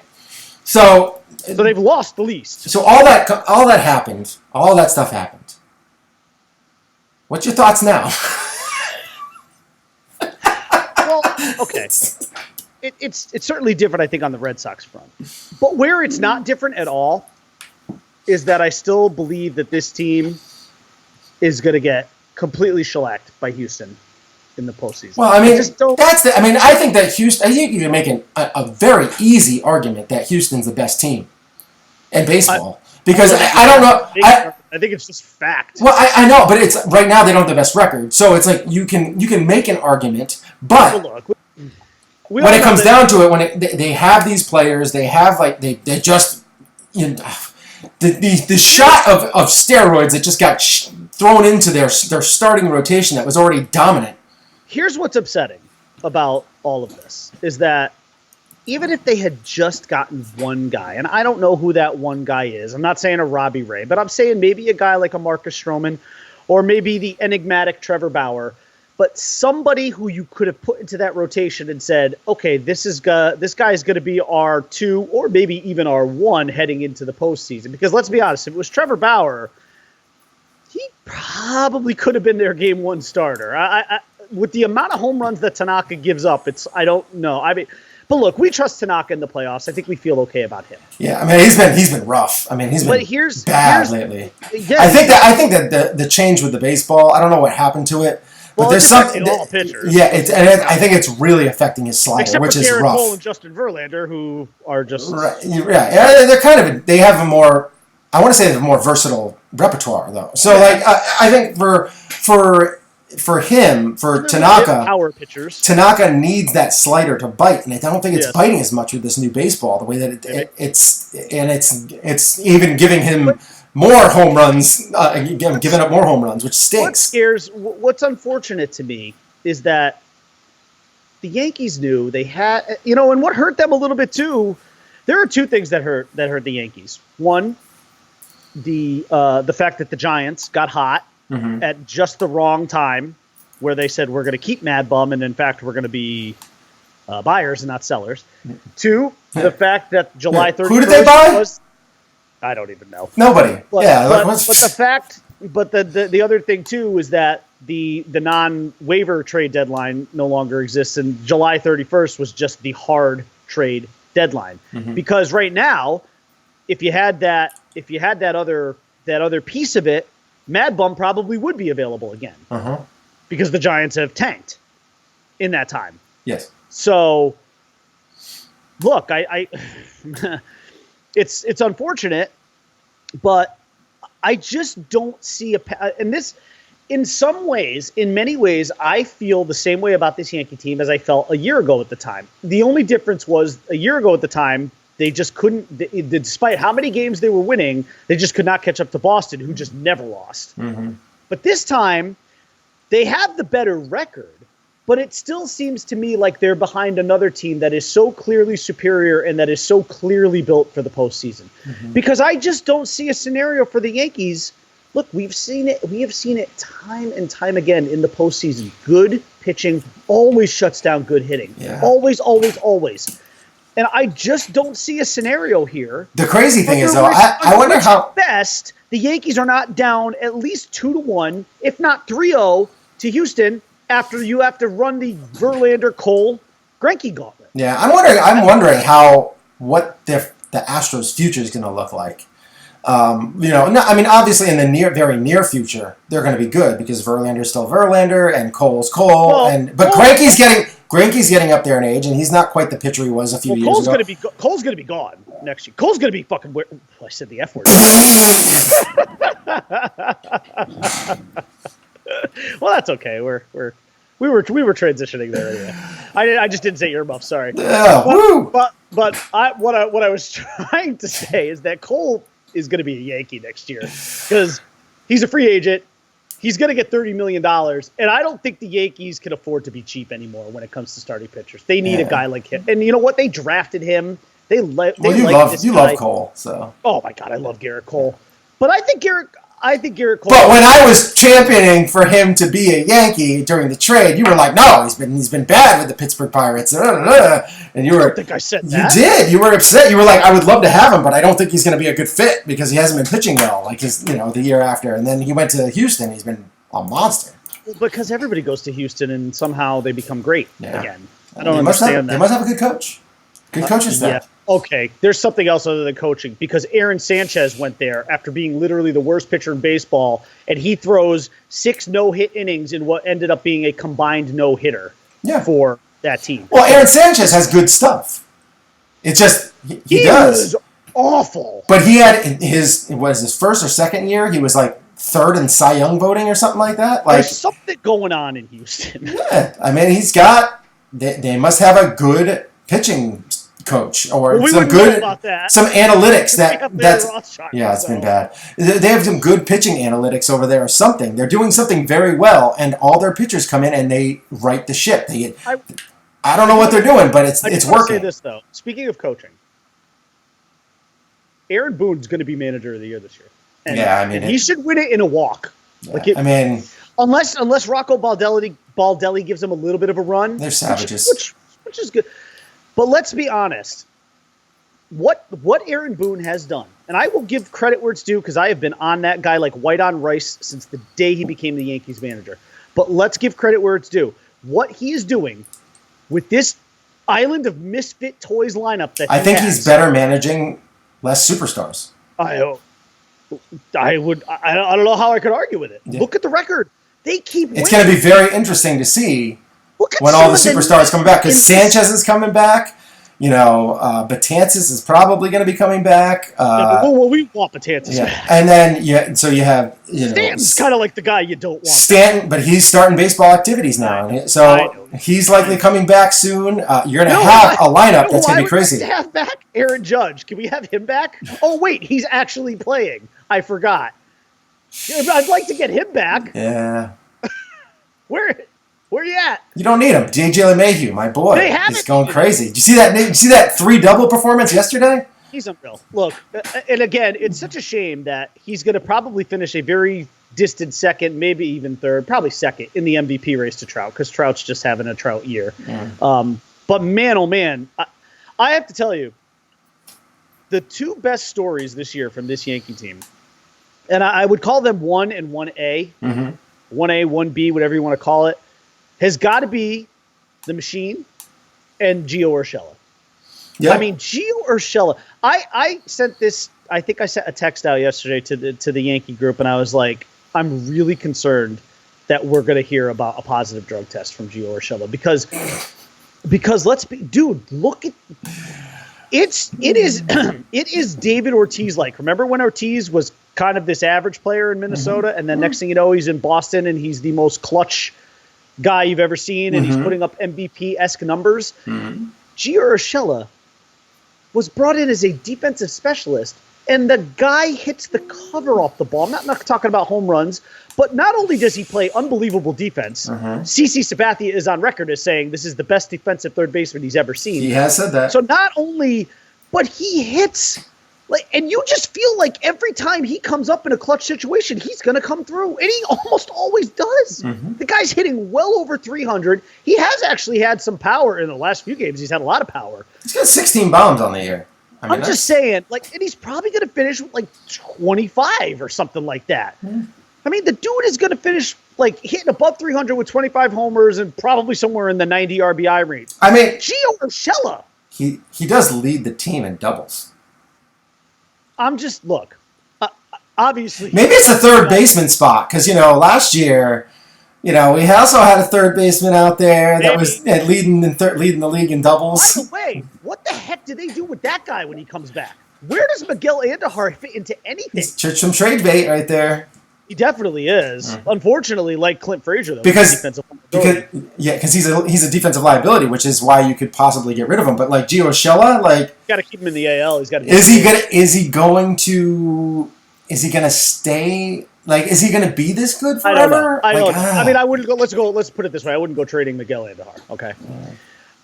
S3: So
S4: they've lost the least.
S3: So all that happened. All that stuff happened. What's your thoughts now?
S4: Well, okay. It's certainly different, I think, on the Red Sox front. But where it's not different at all is that I still believe that this team is going to get completely shellacked by Houston in the postseason.
S3: Well, I mean, I think that Houston. I think you can make a very easy argument that Houston's the best team in baseball because I don't know.
S4: I think it's just fact.
S3: Well, I know, but it's right now they don't have the best record, so it's like you can make an argument, but when it comes down to it, they have these players, they have like they just the shot of steroids that just got thrown into their starting rotation that was already dominant.
S4: Here's what's upsetting about all of this is that even if they had just gotten one guy, and I don't know who that one guy is, I'm not saying a Robbie Ray, but I'm saying maybe a guy like a Marcus Stroman or maybe the enigmatic Trevor Bauer, but somebody who you could have put into that rotation and said, okay, this guy is going to be our 2 or maybe even our 1 heading into the postseason. Because let's be honest, if it was Trevor Bauer, he probably could have been their game 1 starter. I with the amount of home runs that Tanaka gives up, I don't know. I mean, but look, we trust Tanaka in the playoffs. I think we feel okay about him.
S3: Yeah, I mean, he's been rough. I mean, he's been bad lately.
S4: Yeah,
S3: I think that the change with the baseball, I don't know what happened to it. But
S4: well,
S3: there's something.
S4: All pitchers.
S3: Yeah, I think it's really affecting his slider,
S4: except
S3: which
S4: for
S3: is
S4: Garrett
S3: rough.
S4: Cole and Justin Verlander, who are just
S3: right. Yeah, they're kind of they have a more. I want to say they have a more versatile repertoire though. So like I think for him, for Tanaka,
S4: power pitchers.
S3: Tanaka needs that slider to bite, and I don't think it's biting as much with this new baseball. The way that it's even giving him more home runs, giving up more home runs, which stinks.
S4: What's unfortunate to me is that the Yankees knew they had, and what hurt them a little bit too. There are 2 things that hurt the Yankees. One, the fact that the Giants got hot at just the wrong time, where they said we're going to keep Mad Bum, and in fact we're going to be buyers and not sellers. 2, the fact that July 31st
S3: Who did they buy?
S4: I don't even know.
S3: Nobody.
S4: But,
S3: yeah,
S4: the other thing too is that the non-waiver trade deadline no longer exists, and July 31st was just the hard trade deadline. Because right now, if you had that other piece of it, Mad Bum probably would be available again because the Giants have tanked in that time.
S3: Yes. So,
S4: look, I it's unfortunate, but I just don't see and this, in many ways, I feel the same way about this Yankee team as I felt a year ago at the time. The only difference was a year ago at the time, they just couldn't, despite how many games they were winning, they just could not catch up to Boston, who just never lost. But this time, they have the better record, but it still seems to me like they're behind another team that is so clearly superior and that is so clearly built for the postseason. Because I just don't see a scenario for the Yankees. Look, we have seen it time and time again in the postseason. Good pitching always shuts down good hitting. Yeah. Always, always, always. And I just don't see a scenario here.
S3: The crazy thing is, though, I wonder how
S4: best the Yankees are not down at least 2-1, if not 3-0 to Houston after you have to run the Verlander, Cole, Greinke gauntlet.
S3: Yeah, I'm wondering what the Astros' future is going to look like. Obviously in the very near future, they're going to be good because Verlander's still Verlander and Cole's Cole, but Greinke's getting up there in age, and he's not quite the pitcher he was a few years ago.
S4: Cole's going to be gone next year. Cole's going to be fucking. I said the F word. Well, that's okay. We were transitioning there anyway. I just didn't say earmuffs. Sorry.
S3: Yeah,
S4: what I was trying to say is that Cole is going to be a Yankee next year because he's a free agent. He's going to get $30 million, and I don't think the Yankees can afford to be cheap anymore when it comes to starting pitchers. They need a guy like him. And you know what? They drafted him. You love
S3: Cole, so.
S4: Oh, my God, I love Garrett Cole. But I think Garrett Cole.
S3: But when I was championing for him to be a Yankee during the trade, you were like, "No, he's been bad with the Pittsburgh Pirates." And you were.
S4: I don't think I said that.
S3: You did. You were upset. You were like, "I would love to have him, but I don't think he's going to be a good fit because he hasn't been pitching well like the year after." And then he went to Houston. He's been a monster.
S4: Because everybody goes to Houston and somehow they become great again. I don't understand that.
S3: They must have a good coach. Good coaching staff.
S4: Yeah. Okay, there's something else other than coaching because Aaron Sanchez went there after being literally the worst pitcher in baseball, and he throws 6 no-hit innings in what ended up being a combined no-hitter for that team.
S3: Well, Aaron Sanchez has good stuff. It's just he does.
S4: Was awful.
S3: But he had his first or second year, he was like third in Cy Young voting or something like that. Like,
S4: there's something going on in Houston.
S3: Yeah, I mean he's got they must have a good pitching coach or
S4: Well, we
S3: some
S4: wouldn't know
S3: good
S4: about that.
S3: some analytics
S4: We have
S3: that's
S4: Larry Rothschild,
S3: yeah, it's
S4: so.
S3: been bad. They have some good pitching analytics over there or something. They're doing something very well, and all their pitchers come in and they right the ship. I don't know what they're doing, but it's
S4: want to
S3: working.
S4: say this though. Speaking of coaching, Aaron Boone's going to be manager of the year this year. And he should win it in a walk.
S3: Yeah,
S4: unless Rocco Baldelli gives him a little bit of a run.
S3: They're savages.
S4: Which is good. But let's be honest. What Aaron Boone has done, and I will give credit where it's due because I have been on that guy like white on rice since the day he became the Yankees manager. But let's give credit where it's due. What he is doing with this island of misfit toys lineup that
S3: I think he's better managing less superstars.
S4: I don't know how I could argue with it. Yeah. Look at the record. They keep winning.
S3: It's going to be very interesting to see when all the superstars come back. Because Sanchez is coming back. Betances is probably going to be coming back.
S4: We want Betances back.
S3: And then, so you have,
S4: Stanton's kind of like the guy you don't want.
S3: Stanton, but he's starting baseball activities now. So he's likely coming back soon. You're going to have a lineup that's going to be crazy.
S4: Like to have back Aaron Judge. Can we have him back? Oh, wait, he's actually playing. I forgot. I'd like to get him back.
S3: Yeah.
S4: Where you at?
S3: You don't need him. DJ LeMahieu, my boy. He's going crazy. Did you see that? Did you see that 3-double performance yesterday?
S4: He's unreal. Look, and again, it's such a shame that he's going to probably finish a very distant second, maybe even third, probably second in the MVP race to Trout because Trout's just having a Trout year. But man, oh man, I have to tell you, the two best stories this year from this Yankee team, and I would call them 1 and 1A, 1A, 1B, whatever you want to call it, has got to be the Machine and Gio Urshela. Yeah. I mean, Gio Urshela. I sent this. I think I sent a text out yesterday to the Yankee group, and I was like, I'm really concerned that we're going to hear about a positive drug test from Gio Urshela because let's be, dude, look at it is David Ortiz like. Remember when Ortiz was kind of this average player in Minnesota, and then next thing you know, he's in Boston and he's the most clutch guy you've ever seen, and he's putting up MVP-esque numbers. Gio Urshela was brought in as a defensive specialist, and the guy hits the cover off the ball. I'm not talking about home runs, but not only does he play unbelievable defense, CC Sabathia is on record as saying this is the best defensive third baseman he's ever seen.
S3: He has said that.
S4: So not only, but he hits. And you just feel like every time he comes up in a clutch situation, he's going to come through. And he almost always does. The guy's hitting well over 300. He has actually had some power in the last few games. He's had a lot of power.
S3: He's got 16 bombs on the year.
S4: I'm just saying, and he's probably going to finish with 25 or something like that. I mean, the dude is going to finish hitting above 300 with 25 homers and probably somewhere in the 90 RBI range.
S3: I mean,
S4: Gio Urshela.
S3: He does lead the team in doubles.
S4: I'm just, obviously.
S3: Maybe it's a third baseman spot because, last year, we also had a third baseman out there that was leading the league in doubles.
S4: By the way, what the heck do they do with that guy when he comes back? Where does Miguel Andujar fit into anything?
S3: He's some trade bait right there.
S4: He definitely is. Unfortunately, like Clint Frazier, though.
S3: Because he's a defensive liability, which is why you could possibly get rid of him. But Gio Urshela,
S4: got to keep him in the AL. He's got.
S3: Is he going to stay? Is he going to be this good forever?
S4: I don't know. I mean, I wouldn't go. Let's put it this way. I wouldn't go trading Miguel Andujar. Okay.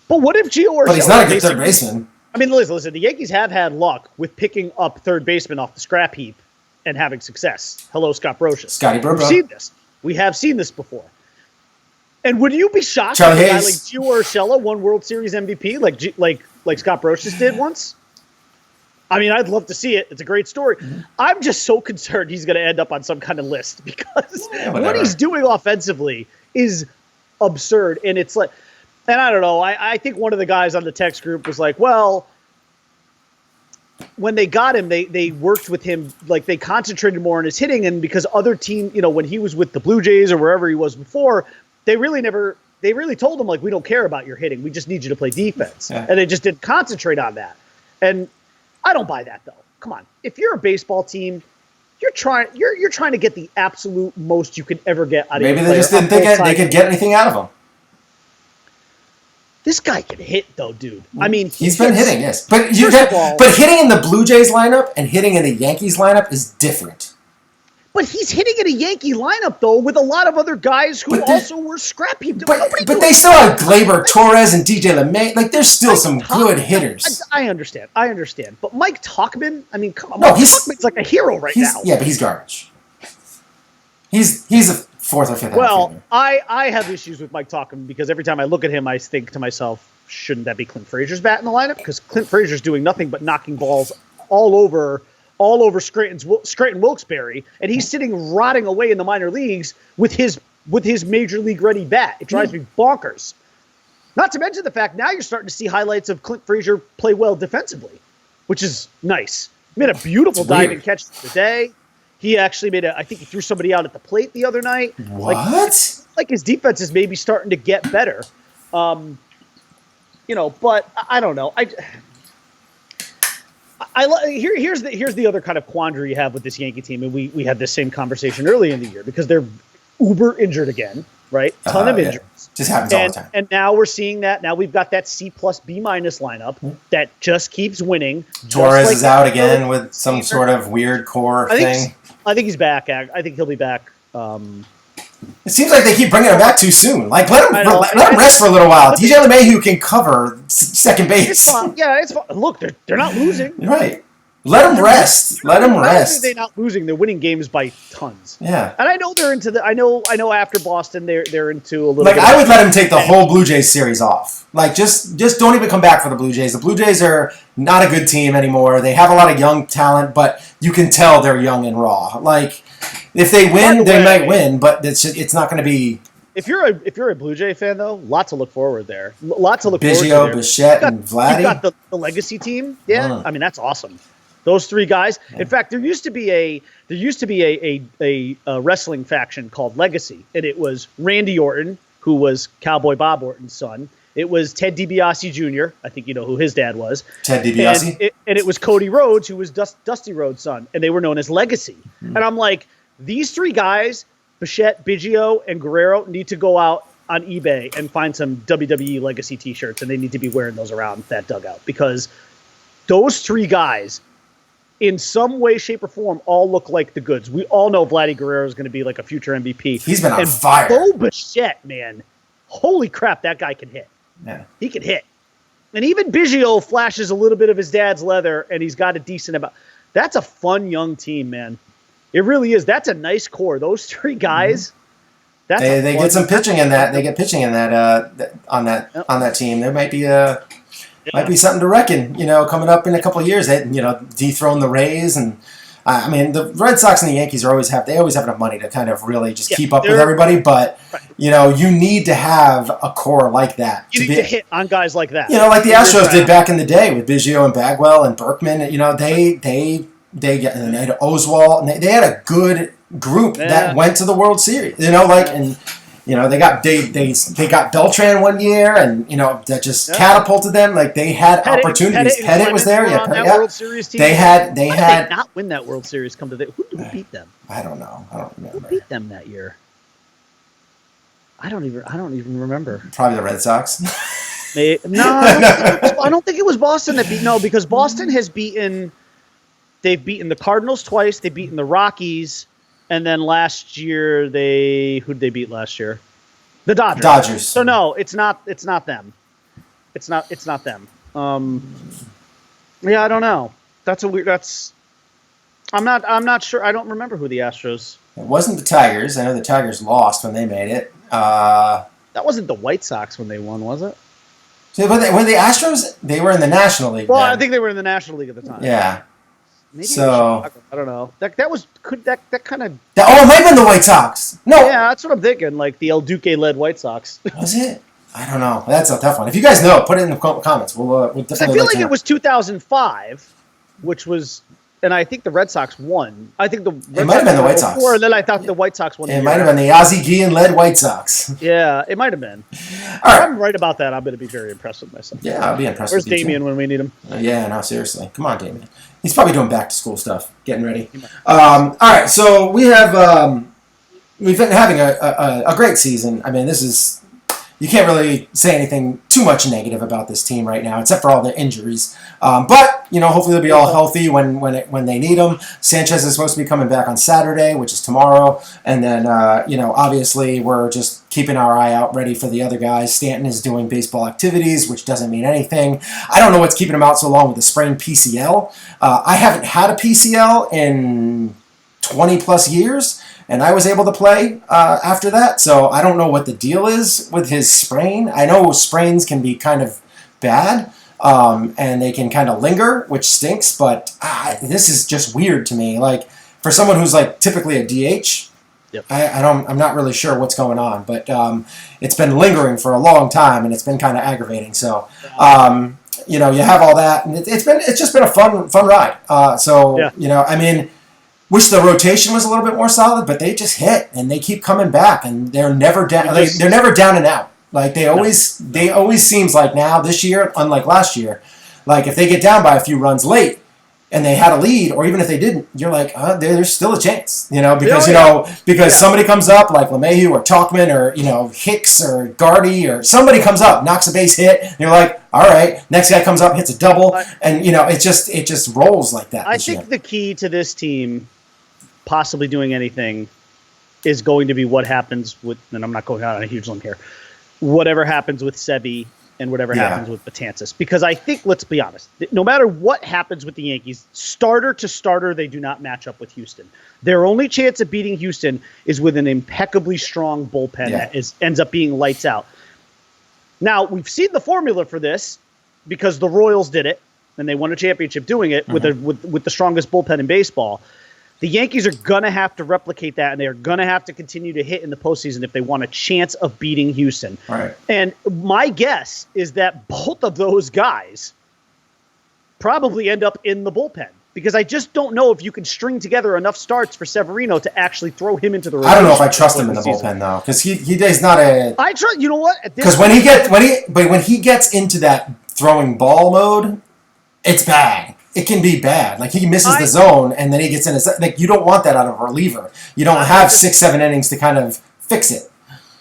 S4: But what if Gio Urshela?
S3: But he's not a good third baseman.
S4: I mean, listen. The Yankees have had luck with picking up third baseman off the scrap heap and having success. Hello, Scott Brocious.
S3: Scotty Burbo.
S4: We've seen this. We have seen this before. And would you be shocked
S3: if
S4: a guy like Gio Urshela won World Series MVP like Scott Brocious did once? I mean, I'd love to see it. It's a great story. I'm just so concerned he's going to end up on some kind of list because what he's doing offensively is absurd. And it's and I don't know. I think one of the guys on the text group was like, well, when they got him, they worked with him, they concentrated more on his hitting, and because other team, when he was with the Blue Jays or wherever he was before, they really told him we don't care about your hitting, we just need you to play defense, and they just didn't concentrate on that. And I don't buy that though. Come on, if you're a baseball team, you're trying to get the absolute most you could ever get out of.
S3: Maybe they just didn't think they could get anything out of him.
S4: This guy can hit, though, dude. I mean,
S3: he's been hitting, yes. But hitting in the Blue Jays lineup and hitting in the Yankees lineup is different.
S4: But he's hitting in a Yankee lineup, though, with a lot of other guys who also were scrappy.
S3: But they still have Gleyber Torres and DJ LeMay. Like, there's still some good hitters.
S4: I understand. But Mike Tauchman, I mean, come on. Mike Tauchman's like a hero right now.
S3: Yeah, but he's garbage. He's a fourth or fifth.
S4: Well, I have issues with Mike Tauchman because every time I look at him, I think to myself, shouldn't that be Clint Frazier's bat in the lineup? Because Clint Frazier's doing nothing but knocking balls all over Scranton Wilkes-Barre, and he's sitting rotting away in the minor leagues with his major league ready bat. It drives me bonkers. Not to mention the fact now you're starting to see highlights of Clint Frazier play well defensively, which is nice. He made a beautiful diving catch today. He actually I think he threw somebody out at the plate the other night.
S3: What?
S4: Like his defense is maybe starting to get better. But I don't know. Here's the other kind of quandary you have with this Yankee team, and we had this same conversation early in the year because they're uber injured again, right? Ton of injuries.
S3: Just happens all the time.
S4: And now we're seeing that. Now we've got that C plus B minus lineup that just keeps winning.
S3: Torres is out again with some sort of weird core thing.
S4: I think he's back. I think he'll be back.
S3: It seems like they keep bringing him back too soon. Like, let him rest for a little while. DJ LeMahieu can cover second base.
S4: It's fine. Yeah, it's fine. Look, they're not losing.
S3: Right. Let him rest. Let him rest.
S4: They're not losing. They're winning games by tons.
S3: Yeah.
S4: And I know they're into I know after Boston they're into a little.
S3: Like, I would let him take the whole Blue Jays series off. Like, just don't even come back for the Blue Jays. The Blue Jays are not a good team anymore. They have a lot of young talent, but you can tell they're young and raw. Like, if they win, they might win, but it's not going to be. If you're
S4: a Blue Jay fan, though, lots to look forward there. Lots to look
S3: Biggio,
S4: forward to.
S3: Bichette, and Vladdy.
S4: You've got the legacy team. Yeah, I mean that's awesome. Those three guys. Yeah. In fact, there used to be a wrestling faction called Legacy, and it was Randy Orton, who was Cowboy Bob Orton's son. It was Ted DiBiase Jr. I think you know who his dad was.
S3: Ted DiBiase.
S4: And it was Cody Rhodes, who was Dusty Rhodes' son, and they were known as Legacy. And I'm like, these three guys, Bichette, Biggio, and Guerrero, need to go out on eBay and find some WWE Legacy T-shirts, and they need to be wearing those around that dugout because those three guys, in some way, shape, or form, all look like the goods. We all know Vladdy Guerrero is going to be like a future MVP.
S3: He's been on fire.
S4: Bo Bichette, man, holy crap, that guy can hit.
S3: Yeah.
S4: He can hit. And even Biggio flashes a little bit of his dad's leather, and he's got a decent amount. That's a fun young team, man. It really is. That's a nice core. Those three guys.
S3: They get some pitching in that. They get pitching in that on that team. There might be something to reckon. Coming up in a couple of years, they dethrone the Rays, and I mean the Red Sox and the Yankees always have enough money to kind of really just keep up with everybody. But you need to have a core like that.
S4: You need to hit on guys like that.
S3: Like the Astros did back in the day with Biggio and Bagwell and Berkman. They had Oswald, and they had a good group that went to the World Series. They got Beltran one year, and that just catapulted them. Like they had opportunities. Pettit was there.
S4: World Series team.
S3: They had
S4: not win that World Series. Come to who did we beat them?
S3: I don't know. I don't remember.
S4: Who beat them that year? I don't even remember.
S3: Probably the Red Sox.
S4: I don't think it was Boston that beat. No, because Boston has beaten. They've beaten the Cardinals twice. They've beaten the Rockies, and then last year who'd they beat last year? The Dodgers. So no, it's not them. It's not them. I don't know. I'm not sure. I don't remember who the Astros.
S3: It wasn't the Tigers. I know the Tigers lost when they made it.
S4: That wasn't the White Sox when they won, was it?
S3: So when the Astros, they were in the National League.
S4: Well, I think they were in the National League at the time.
S3: Yeah.
S4: Maybe I don't know. That kind of.
S3: Oh, it might have been the White Sox. No.
S4: Yeah, that's what I'm thinking. Like the El Duque-led White Sox.
S3: Was it? I don't know. That's a tough one. If you guys know, put it in the comments. We'll definitely.
S4: I feel like it was 2005, which was, and I think the Red Sox won. I think
S3: it might have been the White Sox.
S4: And then I thought the White Sox won.
S3: It might have been the Ozzie Guillen-led White Sox.
S4: Yeah, it might have been.
S3: All right.
S4: If I'm right about that, I'm going to be very impressed with myself.
S3: Yeah, I'll be impressed
S4: with
S3: you. Where's
S4: Damien when we need him?
S3: Yeah, no, seriously. Come on, Damien. He's probably doing back-to-school stuff, getting ready. All right, so we've been having a great season. I mean, this is you can't really say anything too much negative about this team right now, except for all the injuries. But hopefully they'll be all healthy when they need them. Sanchez is supposed to be coming back on Saturday, which is tomorrow, and then obviously we're just keeping our eye out, ready for the other guys. Stanton is doing baseball activities, which doesn't mean anything. I don't know what's keeping him out so long with the sprained PCL. I haven't had a PCL in 20 plus years. And I was able to play after that, so I don't know what the deal is with his sprain. I know sprains can be kind of bad, and they can kind of linger, which stinks, but this is just weird to me. Like, for someone who's like typically a DH,
S4: yep.
S3: I'm not really sure what's going on, but it's been lingering for a long time, and it's been kind of aggravating. So, you have all that, and it's just been a fun ride. Wish the rotation was a little bit more solid, but they just hit and they keep coming back, and they're never down. They're never down and out. Like they always seems like now this year, unlike last year, like if they get down by a few runs late and they had a lead, or even if they didn't, you're like, there's still a chance, because somebody comes up like LeMahieu or Talkman or Hicks or Gardy or somebody comes up, knocks a base hit, and you're like, all right, next guy comes up, hits a double, and it just rolls like that.
S4: I think the key to this team possibly doing anything is going to be what happens with, and I'm not going out on a huge limb here, whatever happens with Sebi and whatever happens with Betances. Because I think, let's be honest, no matter what happens with the Yankees, starter to starter, they do not match up with Houston. Their only chance of beating Houston is with an impeccably strong bullpen that ends up being lights out. Now, we've seen the formula for this because the Royals did it, and they won a championship doing it with the strongest bullpen in baseball. The Yankees are going to have to replicate that, and they are going to have to continue to hit in the postseason if they want a chance of beating Houston.
S3: Right.
S4: And my guess is that both of those guys probably end up in the bullpen, because I just don't know if you can string together enough starts for Severino to actually throw him into the rotation.
S3: I don't know if I trust him in the bullpen though, because he's not a.
S4: I trust. You know what?
S3: Because when he gets into that throwing ball mode, it's bad. It can be bad. Like, he misses the zone, and then he gets in his... Like, you don't want that out of a reliever. You don't have 6-7 innings to kind of fix it.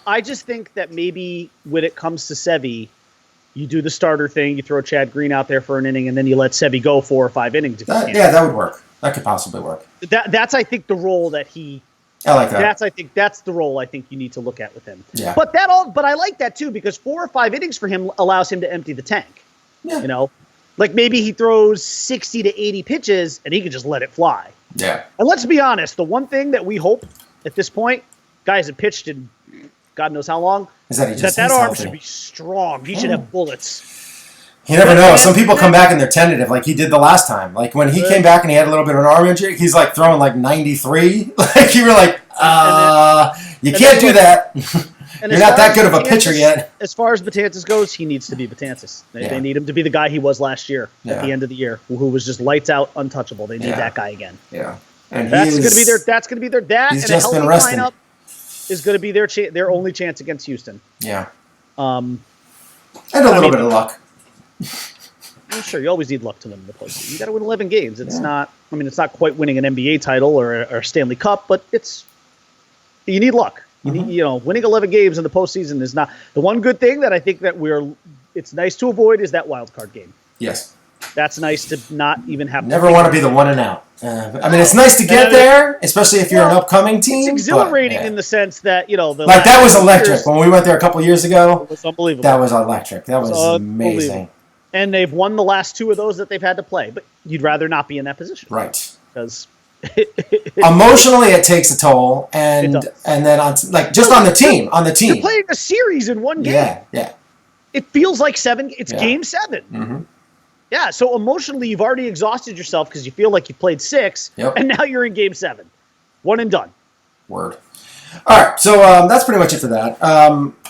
S4: I just think that maybe when it comes to Sevy, you do the starter thing, you throw Chad Green out there for an inning, and then you let Sevy go 4 or 5 innings.
S3: That would work. That could possibly work.
S4: That's, I think, the role that he...
S3: I like that.
S4: That's the role I think you need to look at with him.
S3: Yeah.
S4: But I like that, too, because 4 or 5 innings for him allows him to empty the tank.
S3: Yeah.
S4: Like, maybe he throws 60 to 80 pitches, and he can just let it fly.
S3: Yeah.
S4: And let's be honest, the one thing that we hope at this point, guys have pitched in God knows how long,
S3: is that
S4: arm
S3: healthy.
S4: should be strong. He should have bullets.
S3: You never know. Some people come back and they're tentative, like he did the last time. Like, when he came back and he had a little bit of an arm injury, he's like throwing like 93. Like, you were like, you can't do that. You're not that good of a pitcher yet.
S4: As far as Betances goes, he needs to be Betances. They need him to be the guy he was last year at the end of the year, who was just lights out, untouchable. They need that guy again.
S3: Yeah, and
S4: that's going to be their. That's going to be their. That
S3: he's
S4: and
S3: just
S4: a healthy
S3: been resting.
S4: lineup is going to be their only chance against Houston.
S3: Yeah.
S4: And
S3: a little bit of luck.
S4: I'm sure you always need luck to win the postseason. You got to win 11 games. It's not. I mean, it's not quite winning an NBA title or a Stanley Cup, but you need luck. Winning 11 games in the postseason is not the one good thing that I think that it's nice to avoid is that wild card game.
S3: Yes.
S4: That's nice to not even have.
S3: Never want to be the one and out. I mean, it's nice to get there, especially if you're an upcoming team.
S4: It's exhilarating in the sense that
S3: that was electric when we went there a couple years ago.
S4: It was unbelievable.
S3: That was electric. That was amazing.
S4: And they've won the last 2 of those that they've had to play, but you'd rather not be in that position,
S3: right?
S4: Because
S3: emotionally, it takes a toll, and then on the team.
S4: You're playing a series in one game.
S3: Yeah.
S4: It feels like 7. It's game 7.
S3: Mm-hmm.
S4: Yeah. So emotionally, you've already exhausted yourself because you feel like you played 6, and now you're in game 7, 1 and done.
S3: Word. All right, so that's pretty much it for that.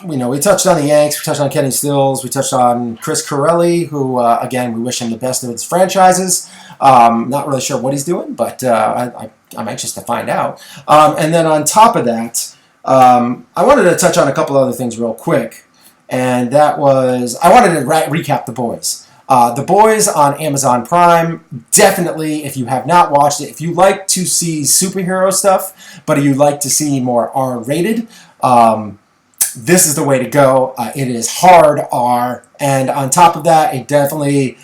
S3: We touched on the Yanks, we touched on Kenny Stills, we touched on Chris Corelli, who, again, we wish him the best of his franchises. Not really sure what he's doing, but I'm anxious to find out. And then on top of that, I wanted to touch on a couple other things real quick, and that was I wanted to recap The Boys. The Boys on Amazon Prime, definitely, if you have not watched it, if you like to see superhero stuff, but you like to see more R-rated, this is the way to go. It is hard R, and on top of that, it definitely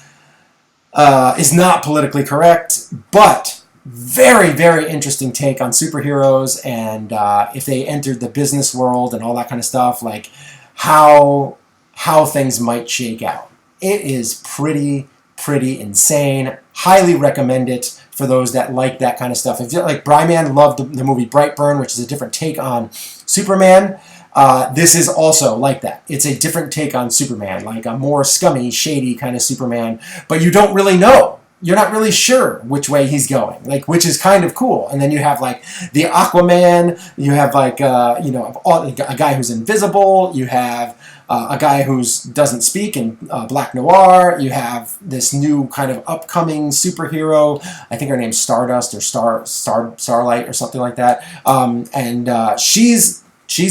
S3: is not politically correct, but very, very interesting take on superheroes and if they entered the business world and all that kind of stuff, like how things might shake out. It is pretty insane. Highly recommend it for those that like that kind of stuff. If you like, Bryman loved the movie Brightburn, which is a different take on Superman. This is also like that. It's a different take on Superman, like a more scummy, shady kind of Superman, but you don't really know. You're not really sure which way he's going, like, which is kind of cool. And then you have like the Aquaman, you have like a guy who's invisible, you have a guy who doesn't speak in Black Noir, you have this new kind of upcoming superhero, I think her name's Stardust or Starlight or something like that, and she's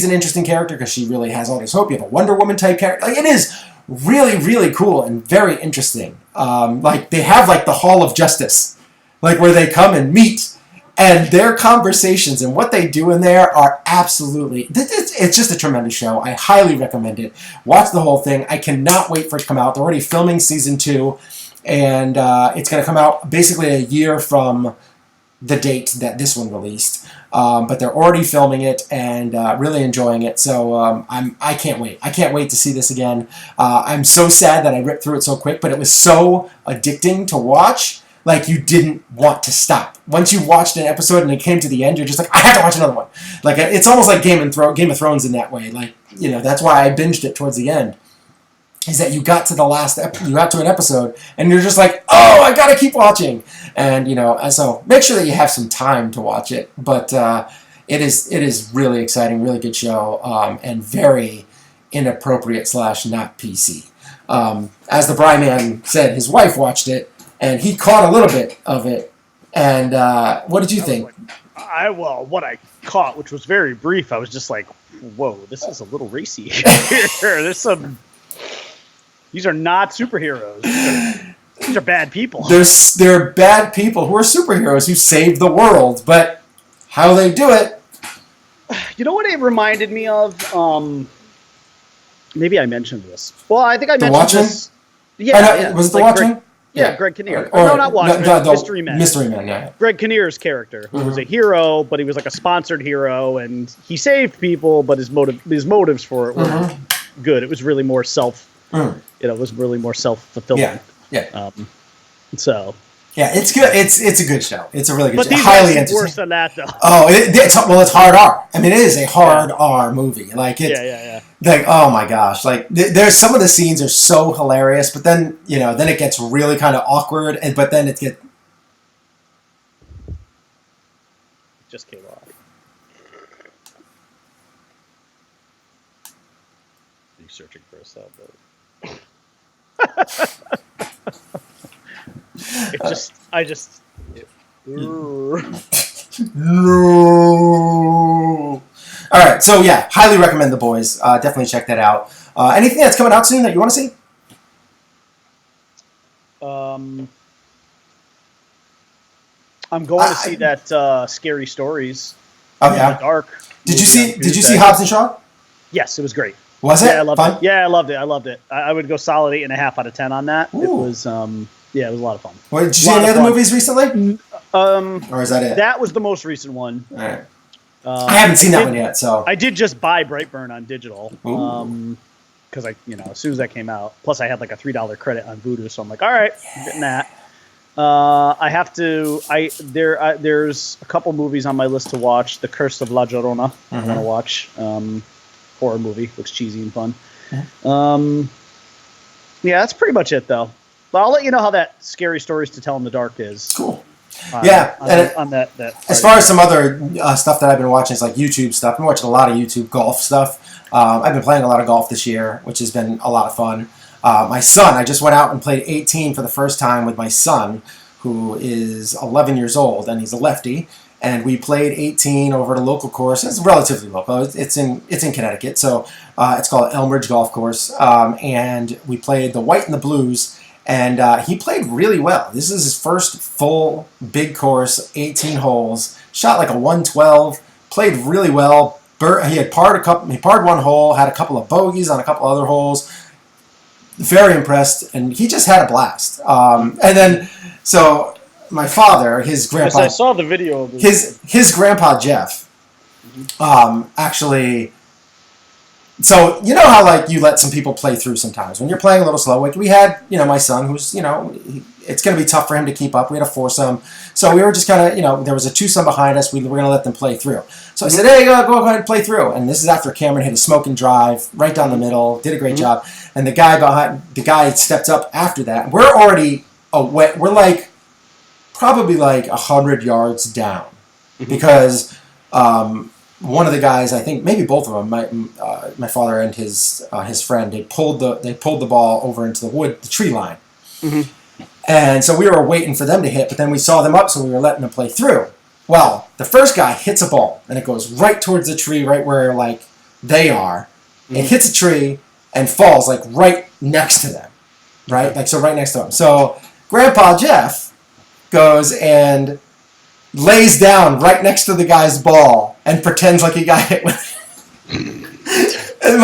S3: an interesting character because she really has all this hope. You have a Wonder Woman type character. Like, it is really cool and very interesting. Like, they have like the Hall of Justice, like where they come and meet, and their conversations and what they do in there are absolutely, it's just a tremendous show. I highly recommend it. Watch the whole thing. I cannot wait for it to come out. They're already filming season 2, and it's going to come out basically a year from the date that this one released. But they're already filming it and really enjoying it. So I can't wait. I can't wait to see this again. I'm so sad that I ripped through it so quick, but it was so addicting to watch. Like, you didn't want to stop. Once you watched an episode and it came to the end, you're just like, I have to watch another one. Like, it's almost like Game of Thrones in that way. Like, that's why I binged it towards the end. Is that you got to you got to an episode, and you're just like, oh, I gotta keep watching. And, so make sure that you have some time to watch it. But it is really exciting, really good show, and very inappropriate / not PC. As the Bry Man said, his wife watched it, and he caught a little bit of it. And what did you think?
S4: What I caught, which was very brief, I was just like, whoa, this is a little racy here. These are not superheroes. These are bad people.
S3: They're bad people who are superheroes who save the world, but how they do it.
S4: You know what it reminded me of? Maybe I mentioned this. Well, I think I mentioned
S3: Watchmen?
S4: this. Yeah,
S3: was it The Watchmen?
S4: Greg Kinnear.
S3: Or
S4: no, not Watchmen. Mystery Men.
S3: Mystery Men, yeah.
S4: Greg Kinnear's character, who was a hero, but he was like a sponsored hero, and he saved people, but his motives for it were good. It was really more it was really more self-fulfilling.
S3: Yeah.
S4: So.
S3: Yeah, it's good. It's a good show. It's a really good
S4: show.
S3: But highly entertaining.
S4: Worse than that, though.
S3: Oh, it's hard R. I mean, it is a hard R movie. Like, it's,
S4: yeah.
S3: Like, oh my gosh, like there's some of the scenes are so hilarious, but then then it gets really kind of awkward, but then it
S4: just came off. Are you searching for a sound bite?
S3: No. All right, so yeah, highly recommend The Boys. Definitely check that out. Anything that's coming out soon that you want to see?
S4: I'm going to see that Scary Stories.
S3: Oh yeah,
S4: Dark.
S3: Did you see Hobbs and Shaw?
S4: Yes, it was great.
S3: Was it?
S4: Yeah, I loved
S3: fun?
S4: it. Yeah, I loved it. I would go solid 8.5 out of 10 on that.
S3: Ooh.
S4: It was it was a lot of fun.
S3: Well, did you see any other movies recently? Or is that it?
S4: That was the most recent one.
S3: All right. I haven't seen that one yet, so
S4: I did just buy Brightburn on digital. Because as soon as that came out, plus I had like a $3 credit on Vudu, so I'm like, all right, I'm getting that. There's a couple movies on my list to watch. The Curse of La Llorona, I want to watch. Horror movie, looks cheesy and fun. Yeah, that's pretty much it though. But I'll let you know how that Scary Stories to Tell in the Dark is.
S3: Cool. On that as far as some other stuff that I've been watching, is like YouTube stuff. I've been watching a lot of YouTube golf stuff. I've been playing a lot of golf this year, which has been a lot of fun. My son, I just went out and played 18 for the first time with my son, who is 11 years old, and he's a lefty. And we played 18 over at a local course. It's relatively local. It's in Connecticut, so it's called Elmridge Golf Course. And we played the White and the Blues, and he played really well. This is his first full big course, 18 holes. Shot like a 112. Played really well. He had parred one hole, had a couple of bogeys on a couple other holes. Very impressed, and he just had a blast. And then, so my father, his grandpa,
S4: I saw the video of
S3: his grandpa Jeff, actually. So you know how like you let some people play through sometimes when you're playing a little slow. Like we had, my son who's it's going to be tough for him to keep up. We had a foursome, so we were just kind of there was a twosome behind us. We were going to let them play through. So I said, hey, go ahead and play through. And this is after Cameron hit a smoking drive right down the middle, did a great job. And the guy stepped up after that. We're already away. We're like probably like 100 yards down because. One of the guys, I think maybe both of them, my father and his friend, they pulled the ball over into the tree line, and so we were waiting for them to hit, but then we saw them up, so we were letting them play through. Well, the first guy hits a ball, and it goes right towards the tree, right where like they are. It hits a tree and falls like right next to them, right, like so right next to them. So Grandpa Jeff goes and lays down right next to the guy's ball and pretends like he got hit with it. And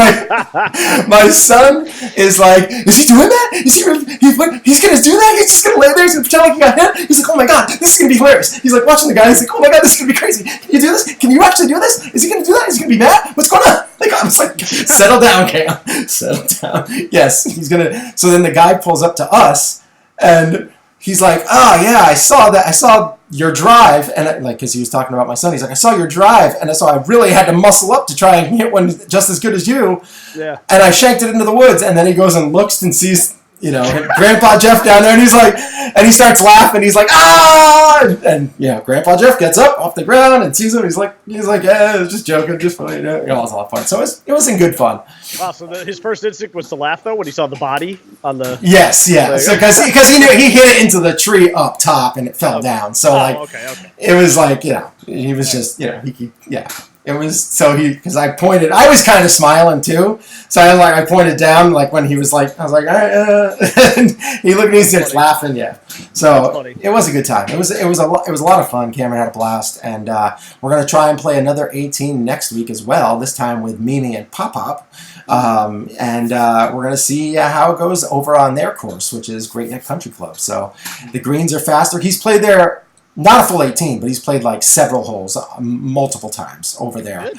S3: my son is like, is he doing that? Is he really, he's going to do that? He's just going to lay there, he's going to pretend like he got hit? He's like, oh my God, this is going to be hilarious. He's like watching the guy, he's like, oh my God, this is going to be crazy. Can you do this? Can you actually do this? Is he going to do that? Is he going to be mad? What's going on? Like, I was like, settle down, Cam. Settle down. Yes, he's going to. So then the guy pulls up to us and he's like, oh yeah, I saw that. I saw your drive, and like, because he was talking about my son, he's like, I saw your drive, and so I really had to muscle up to try and hit one just as good as you. Yeah. And I shanked it into the woods, and then he goes and looks and sees, Grandpa Jeff down there, and he's like, and he starts laughing. He's like, ah! And Grandpa Jeff gets up off the ground and sees him. He's like, yeah, just joking, just funny. It was a lot of fun. So it was in good fun.
S4: Wow. So his first instinct was to laugh though when he saw the body on the.
S3: Yes, yeah. So because he knew he hit it into the tree up top and it fell down. So okay. It was like he was just It was so because I was kind of smiling too. So I pointed down like when he was like, I was like, and he looked at me and starts laughing. Yeah. So it was a good time. It was a lot of fun. Cameron had a blast, and we're gonna try and play another 18 next week as well. This time with Mimi and Pop Pop, and we're gonna see how it goes over on their course, which is Great Neck Country Club. So the greens are faster. He's played there. Not a full 18, but he's played like several holes multiple times over there.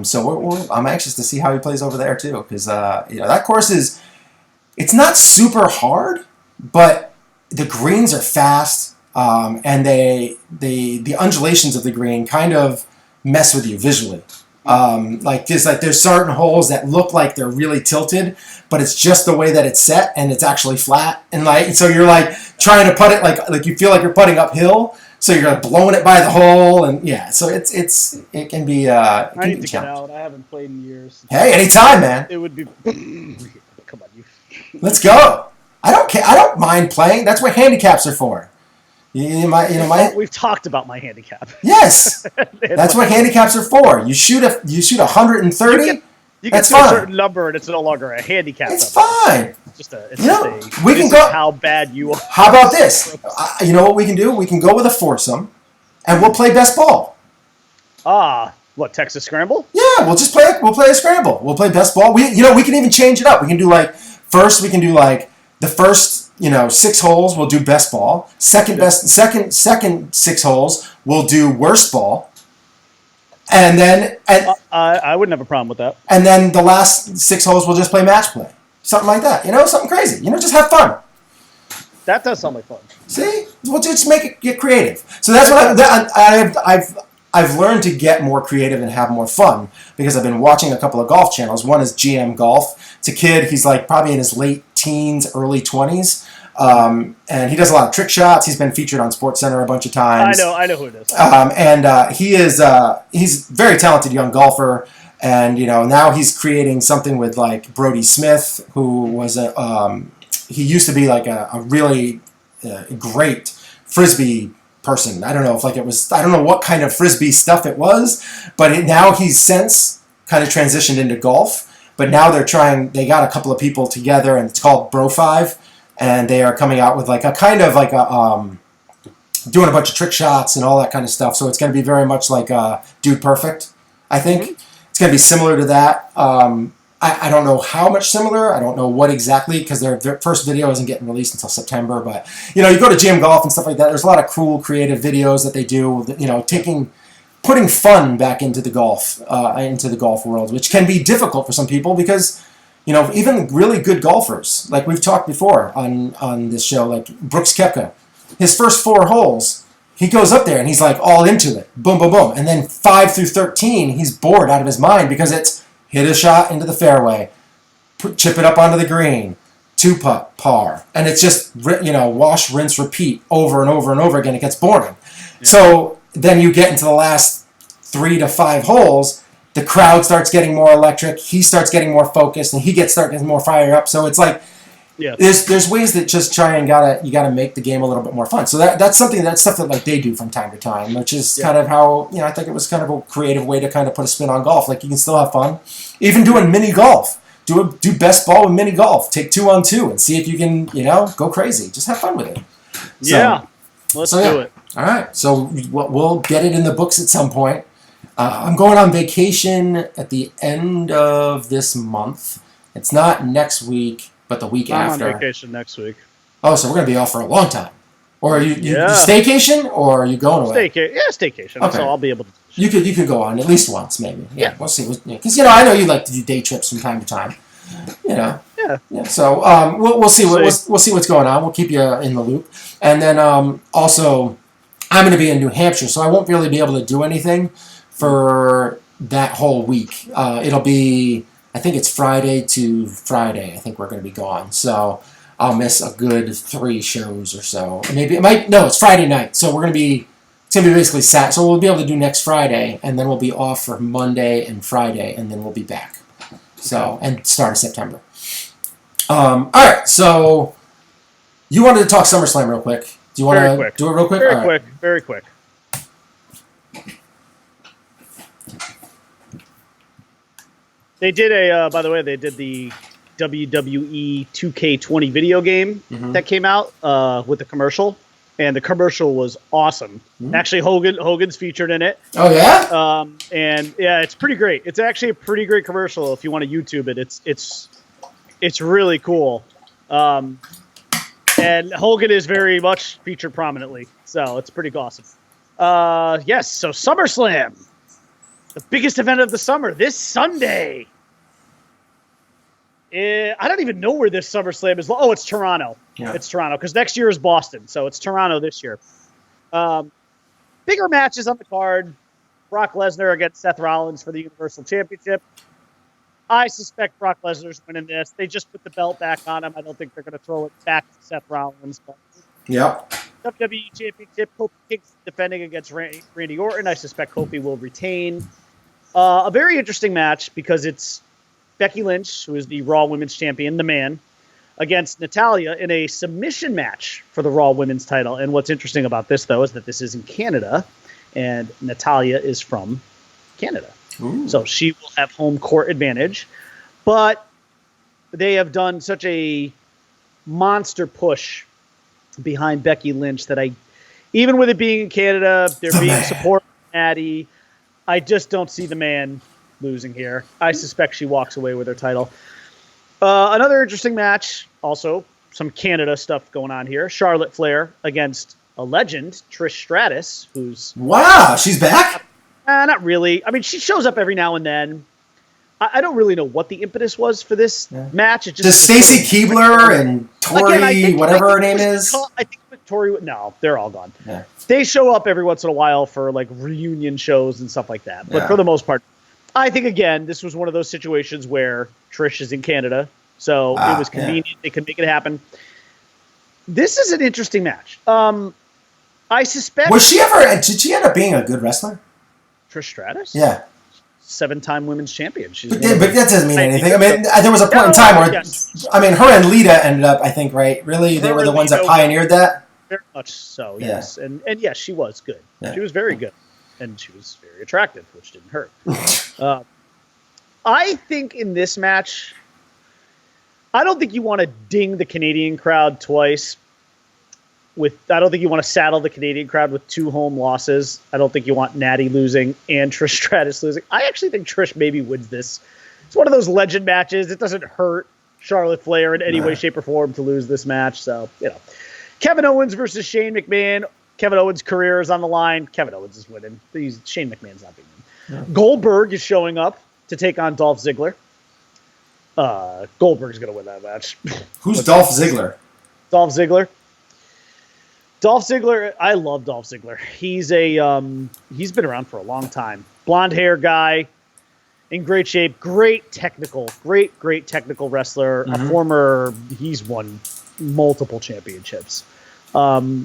S3: So I'm anxious to see how he plays over there too, because that course it's not super hard, but the greens are fast, and the undulations of the green kind of mess with you visually. There's certain holes that look like they're really tilted, but it's just the way that it's set and it's actually flat. And so you're like trying to putt it like you feel like you're putting uphill. So you're blowing it by the hole, and so it can be.
S4: I need to get out. I haven't played in years.
S3: Hey, anytime, man.
S4: It would be. Come on, you.
S3: Let's go. I don't care. I don't mind playing. That's what handicaps are for.
S4: We've talked about my handicap.
S3: Yes, that's what handicaps are for. You shoot 130.
S4: You get to a certain number, and it's no longer a handicap.
S3: It's fine. We can go.
S4: How bad you are.
S3: How about this? You know what we can do? We can go with a foursome, and we'll play best ball.
S4: What, Texas Scramble?
S3: Yeah, we'll play a scramble. We'll play best ball. We can even change it up. We can do the first 6 holes we'll do best ball. Second 6 holes we'll do worst ball. And then
S4: I wouldn't have a problem with that.
S3: And then the last 6 holes we'll just play match play. Something like that. Something crazy. Just have fun.
S4: That does sound like fun.
S3: See? We'll just get creative. So that's what I've learned to get more creative and have more fun because I've been watching a couple of golf channels. One is GM Golf. It's a kid. He's like probably in his late teens, early 20s. And he does a lot of trick shots. He's been featured on SportsCenter a bunch of times.
S4: I know who it is.
S3: He's a very talented young golfer. And, now he's creating something with like Brody Smith, who was he used to be like a really great Frisbee person. I don't know I don't know what kind of Frisbee stuff it was, but now he's since kind of transitioned into golf. But now they got a couple of people together, and it's called Bro 5, and they are coming out with like a kind of like a doing a bunch of trick shots and all that kind of stuff. So it's going to be very much like Dude Perfect, I think. it's going to be similar to that. I don't know how much similar. I don't know what exactly, because their first video isn't getting released until September. But, you go to GM Golf and stuff like that. There's a lot of cool, creative videos that they do, putting fun back into the golf world, which can be difficult for some people because, even really good golfers, like we've talked before on this show, like Brooks Koepka, his first 4 holes, he goes up there and he's like all into it, boom, boom, boom. And then 5 through 13, he's bored out of his mind because it's hit a shot into the fairway, chip it up onto the green, 2-putt, par. And it's just, wash, rinse, repeat over and over and over again. It gets boring. Yeah. So then you get into the last 3 to 5 holes, the crowd starts getting more electric, he starts getting more focused, and he starts getting more fired up. So it's like, there's ways that just try and you gotta make the game a little bit more fun. So that's stuff that like they do from time to time, which is kind of how I think it was kind of a creative way to kind of put a spin on golf. Like you can still have fun, even doing mini golf. Do best ball with mini golf. Take 2-on-2 and see if you can go crazy. Just have fun with it.
S4: Let's do it.
S3: All right, so we'll get it in the books at some point. I'm going on vacation at the end of this month. It's not next week, but the week after.
S4: I'm on vacation next week.
S3: Oh, so we're going to be off for a long time. Or are you staycation, or are you going away?
S4: Staycation. Okay. So I'll be able to.
S3: You could go on at least once, maybe. Yeah. We'll see. Because I know you like to do day trips from time to time. Yeah. So we'll see. We'll see what's going on. We'll keep you in the loop. And then also, I'm going to be in New Hampshire, so I won't really be able to do anything for that whole week. It'll be, I think it's Friday to Friday. I think we're going to be gone. So I'll miss a good 3 shows or so. Maybe it's Friday night. So it's going to be basically Saturday. So we'll be able to do next Friday, and then we'll be off for Monday and Friday, and then we'll be back. So, and start of September. All right. So you wanted to talk SummerSlam real quick. Do you want to do it real quick?
S4: Very quick. They did by the way, they did the WWE 2K20 video game that came out with the commercial, and the commercial was awesome. Actually, Hogan's featured in it.
S3: Oh yeah.
S4: And yeah, it's pretty great. It's actually a pretty great commercial if you want to YouTube it. It's really cool. And Hogan is very much featured prominently, so it's pretty awesome. Yes, so SummerSlam. The biggest event of the summer this Sunday. I don't even know where this SummerSlam is. Oh, it's Toronto. Yeah. It's Toronto because next year is Boston, so it's Toronto this year. Bigger matches on the card. Brock Lesnar against Seth Rollins for the Universal Championship. I suspect Brock Lesnar's winning this. They just put the belt back on him. I don't think they're going to throw it back to Seth Rollins. But WWE Championship. Kofi Kingston defending against Randy Orton. I suspect Kofi will retain. A very interesting match because it's Becky Lynch, who is the Raw Women's Champion, the man, against Natalya in a submission match for the Raw Women's title. And what's interesting about this, though, is that this is in Canada, and Natalya is from Canada. Ooh. So she will have home court advantage. But they have done such a monster push behind Becky Lynch that even with it being in Canada, they're being supportive of Natty. I just don't see the man losing here. I suspect she walks away with her title. Another interesting match, also some Canada stuff going on here. Charlotte Flair against a legend, Trish Stratus, who's...
S3: Wow, she's back?
S4: Not really. I mean, she shows up every now and then. I don't really know what the impetus was for this match.
S3: Does Stacy Keibler and Tori, whatever her name is?
S4: I think Tori... No, they're all gone.
S3: Yeah.
S4: They show up every once in a while for like reunion shows and stuff like that. But for the most part, I think, again, this was one of those situations where Trish is in Canada, so it was convenient. They could make it happen. This is an interesting match. I suspect...
S3: Did she end up being a good wrestler?
S4: Trish Stratus?
S3: Yeah.
S4: 7-time women's champion.
S3: But that doesn't mean anything. I mean, there was a point in time where, I mean, her and Lita ended up, I think, right? Really? They were the ones that pioneered that?
S4: Very much so, yes. And yes, she was good. Yeah. She was very good. And she was very attractive, which didn't hurt. I think in this match, I don't think you want to ding the Canadian crowd twice. I don't think you want to saddle the Canadian crowd with 2 home losses. I don't think you want Natty losing and Trish Stratus losing. I actually think Trish maybe wins this. It's one of those legend matches. It doesn't hurt Charlotte Flair in any way, shape, or form to lose this match. So, Kevin Owens versus Shane McMahon. Kevin Owens' career is on the line. Kevin Owens is winning. Shane McMahon's not beating him. Goldberg is showing up to take on Dolph Ziggler. Goldberg's going to win that match.
S3: Who's Dolph Ziggler?
S4: Dolph Ziggler. I love Dolph Ziggler. He's been around for a long time. Blonde hair guy, in great shape, great technical wrestler. He's won multiple championships.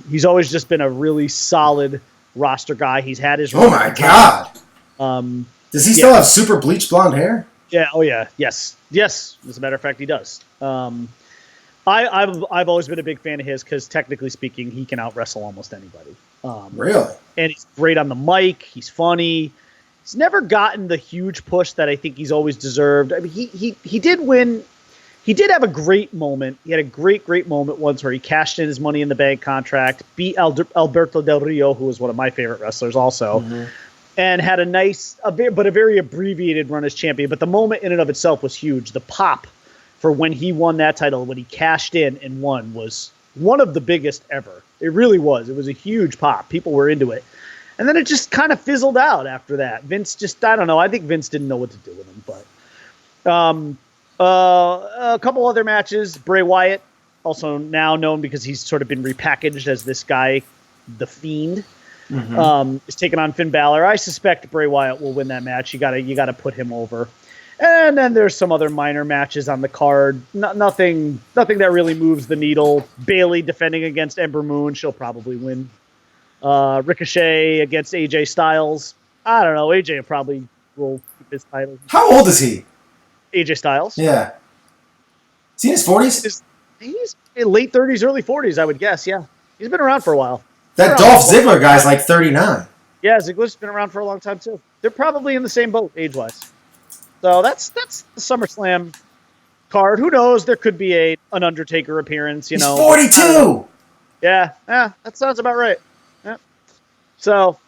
S4: He's always just been a really solid roster guy. He's had his.
S3: Oh my God! Does he still have super bleached blonde hair?
S4: Yeah. Oh yeah. Yes. As a matter of fact, he does. I've always been a big fan of his because technically speaking, he can out wrestle almost anybody.
S3: Really? And
S4: he's great on the mic. He's funny. He's never gotten the huge push that I think he's always deserved. I mean, he did win. He did have a great moment. He had a great moment once where he cashed in his Money in the Bank contract, beat Alberto Del Rio, who was one of my favorite wrestlers also, and had a very abbreviated run as champion. But the moment in and of itself was huge. The pop for when he won that title, when he cashed in and won, was one of the biggest ever. It really was. It was a huge pop. People were into it. And then it just kind of fizzled out after that. Vince just, I don't know. I think Vince didn't know what to do with him. But a couple other matches. Bray Wyatt, also now known because he's sort of been repackaged as this guy, The Fiend, is taking on Finn Balor. I suspect Bray Wyatt will win that match. You gotta put him over. And then there's some other minor matches on the card. Nothing that really moves the needle. Bayley defending against Ember Moon. She'll probably win. Ricochet against AJ Styles. I don't know. AJ probably will keep his title.
S3: How old is he?
S4: AJ Styles?
S3: Yeah. Is he in his 40s?
S4: He's in late 30s, early 40s, I would guess, yeah. He's been around for a while.
S3: That Dolph Ziggler guy's like 39.
S4: Yeah, Ziggler's been around for a long time, too. They're probably in the same boat, age-wise. So that's the SummerSlam card. Who knows? There could be an Undertaker appearance,
S3: He's 42!
S4: Yeah, that sounds about right. Yeah. So,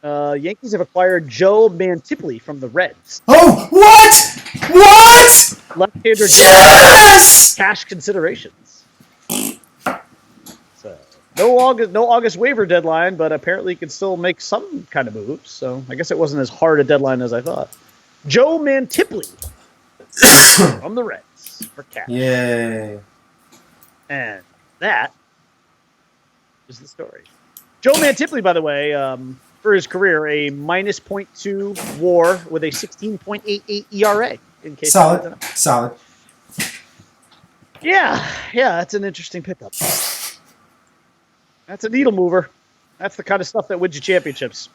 S4: Yankees have acquired Joe Mantiply from the Reds.
S3: Oh, what? What?
S4: Left-hander.
S3: Yes!
S4: Cash considerations. So, no August waiver deadline, but apparently can still make some kind of moves. So, I guess it wasn't as hard a deadline as I thought. Joe Mantiply from the Reds for cash.
S3: Yay.
S4: And that is the story. Joe Mantiply, by the way, for his career, a minus .2 WAR with a 16.88 ERA. In case
S3: Solid.
S4: Yeah, that's an interesting pickup. That's a needle mover. That's the kind of stuff that wins you championships.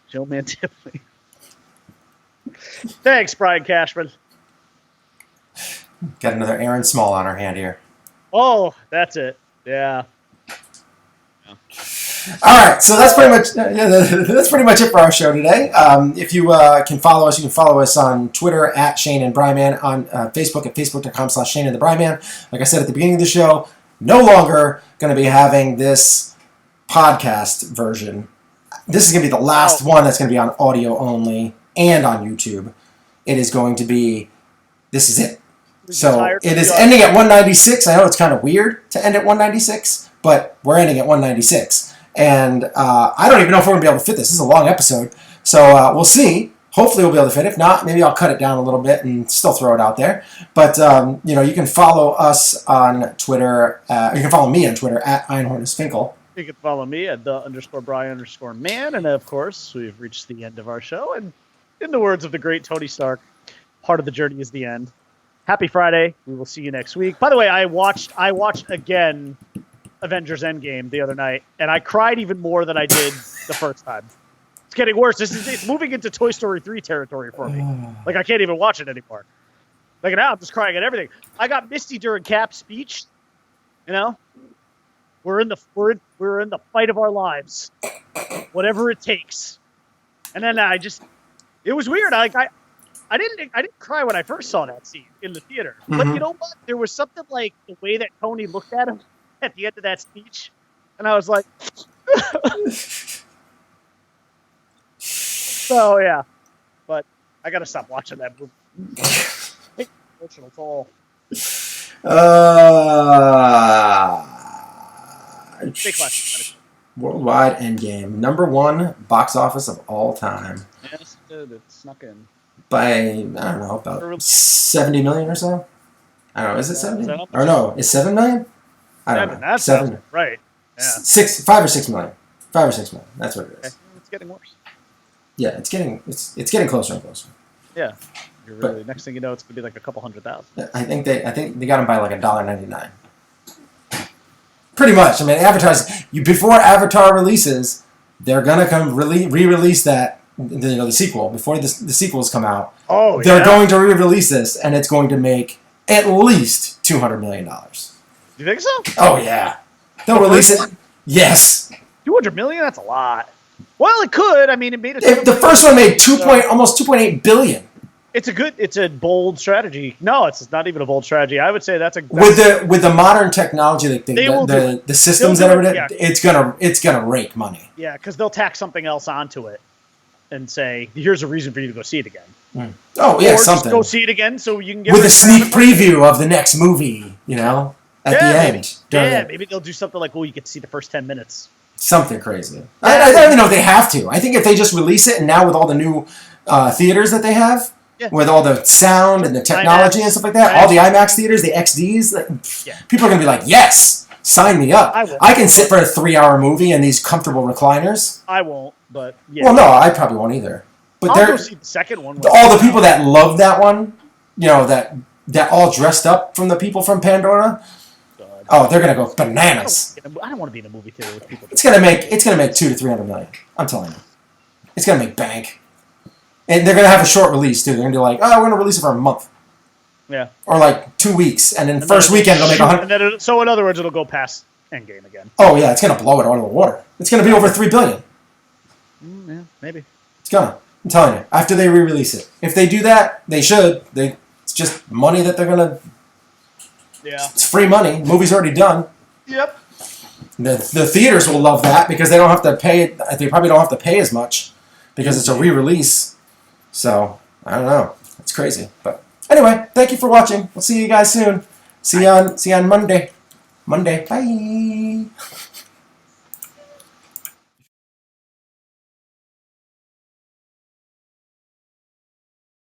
S4: Joe Mantiply. Thanks, Brian Cashman.
S3: Got another Aaron Small on our hand here.
S4: Oh, that's it. Yeah.
S3: All right, so that's pretty much it for our show today. If you can follow us, you can follow us on Twitter at Shane and Bryman, on Facebook at facebook.com/Shane and the Bryman. Like I said at the beginning of the show, no longer going to be having this podcast version. This is going to be the last one that's going to be on audio only and on YouTube. It is going to be, this is it. So it is ending at 196. I know it's kind of weird to end at 196, but we're ending at 196. And I don't even know if we're going to be able to fit this. This is a long episode. So we'll see. Hopefully we'll be able to fit it. If not, maybe I'll cut it down a little bit and still throw it out there. But, you can follow us on Twitter. You can follow me on Twitter at Einhornusfinkel.
S4: You can follow me at _Brian_man. And, of course, we've reached the end of our show. And in the words of the great Tony Stark, part of the journey is the end. Happy Friday. We will see you next week. By the way, I watched again Avengers Endgame the other night, and I cried even more than I did the first time. It's getting worse. It's moving into Toy Story 3 territory for me. Like, I can't even watch it anymore. Like, now I'm just crying at everything. I got misty during Cap's speech. We're in the fight of our lives, whatever it takes. And then it was weird. I didn't cry when I first saw that scene in the theater. But you know what? There was something like the way that Tony looked at him at the end of that speech, and I was like, so yeah. But I gotta stop watching that movie. Emotional toll. Big question.
S3: Worldwide Endgame, #1 box office of all time.
S4: Yes, it snuck in.
S3: By, I don't know, about 70 million or so? I don't know, is it 70? Or no, is 7 million? I don't know.
S4: That's
S3: 7.
S4: Right. Yeah.
S3: 5 or 6 million. 5 or 6 million. That's what it is.
S4: Okay. It's getting worse.
S3: Yeah, it's getting closer and closer.
S4: Yeah. Next thing you know, it's gonna be like a couple 100,000.
S3: I think they got them by like $1.99. Pretty much. I mean, before Avatar releases, they're gonna come re-release that, the sequel before the sequels come out.
S4: Oh,
S3: they're going to re-release this, and it's going to make at least $200 million.
S4: You think so?
S3: Oh yeah, they'll release it. Yes.
S4: 200 million? That's a lot. Well, it could. I mean, it made it.
S3: The first one made almost 2.8 billion.
S4: It's a bold strategy. No, it's not even a bold strategy. I would say that's
S3: with the modern technology, like the systems and everything, it's gonna rake money.
S4: Yeah, because they'll tack something else onto it and say, "Here's a reason for you to go see it again."
S3: Mm. Oh yeah,
S4: or
S3: something.
S4: Just go see it again so you can get
S3: with a sneak preview of the next movie. At the end.
S4: Maybe they'll do something like, "Oh, you get to see the first 10 minutes."
S3: Something crazy. I don't even know if they have to. I think if they just release it, and now with all the new theaters that they have. Yeah. With all the sound and the technology and stuff like that, all the IMAX theaters, the XDs, people are going to be like, yes, sign me up. I can sit for a 3-hour movie in these comfortable recliners.
S4: I won't, but yeah.
S3: Well, no, I probably won't either. But
S4: I'll go see the second one.
S3: All the people that love that one, that all dressed up from the people from Pandora, they're going to go bananas.
S4: I don't want to be in a movie theater with people.
S3: It's going to make $200 to $300 million. I'm telling you. It's going to make bank. And they're going to have a short release, too. They're going to be like, we're going to release it for a month.
S4: Yeah.
S3: Or like 2 weeks. And then first weekend, it'll make 100.
S4: So in other words, it'll go past Endgame again.
S3: Oh, yeah. It's going to blow it out of the water. It's going to be over $3 billion.
S4: Yeah, maybe.
S3: It's going to. I'm telling you. After they re-release it. If they do that, they should. It's just money that they're going to...
S4: Yeah.
S3: It's free money. Movie's already done.
S4: Yep.
S3: The theaters will love that because they don't have to pay... They probably don't have to pay as much because it's a re-release. So, I don't know. It's crazy. But anyway, thank you for watching. We'll see you guys soon. See you on Monday. Bye.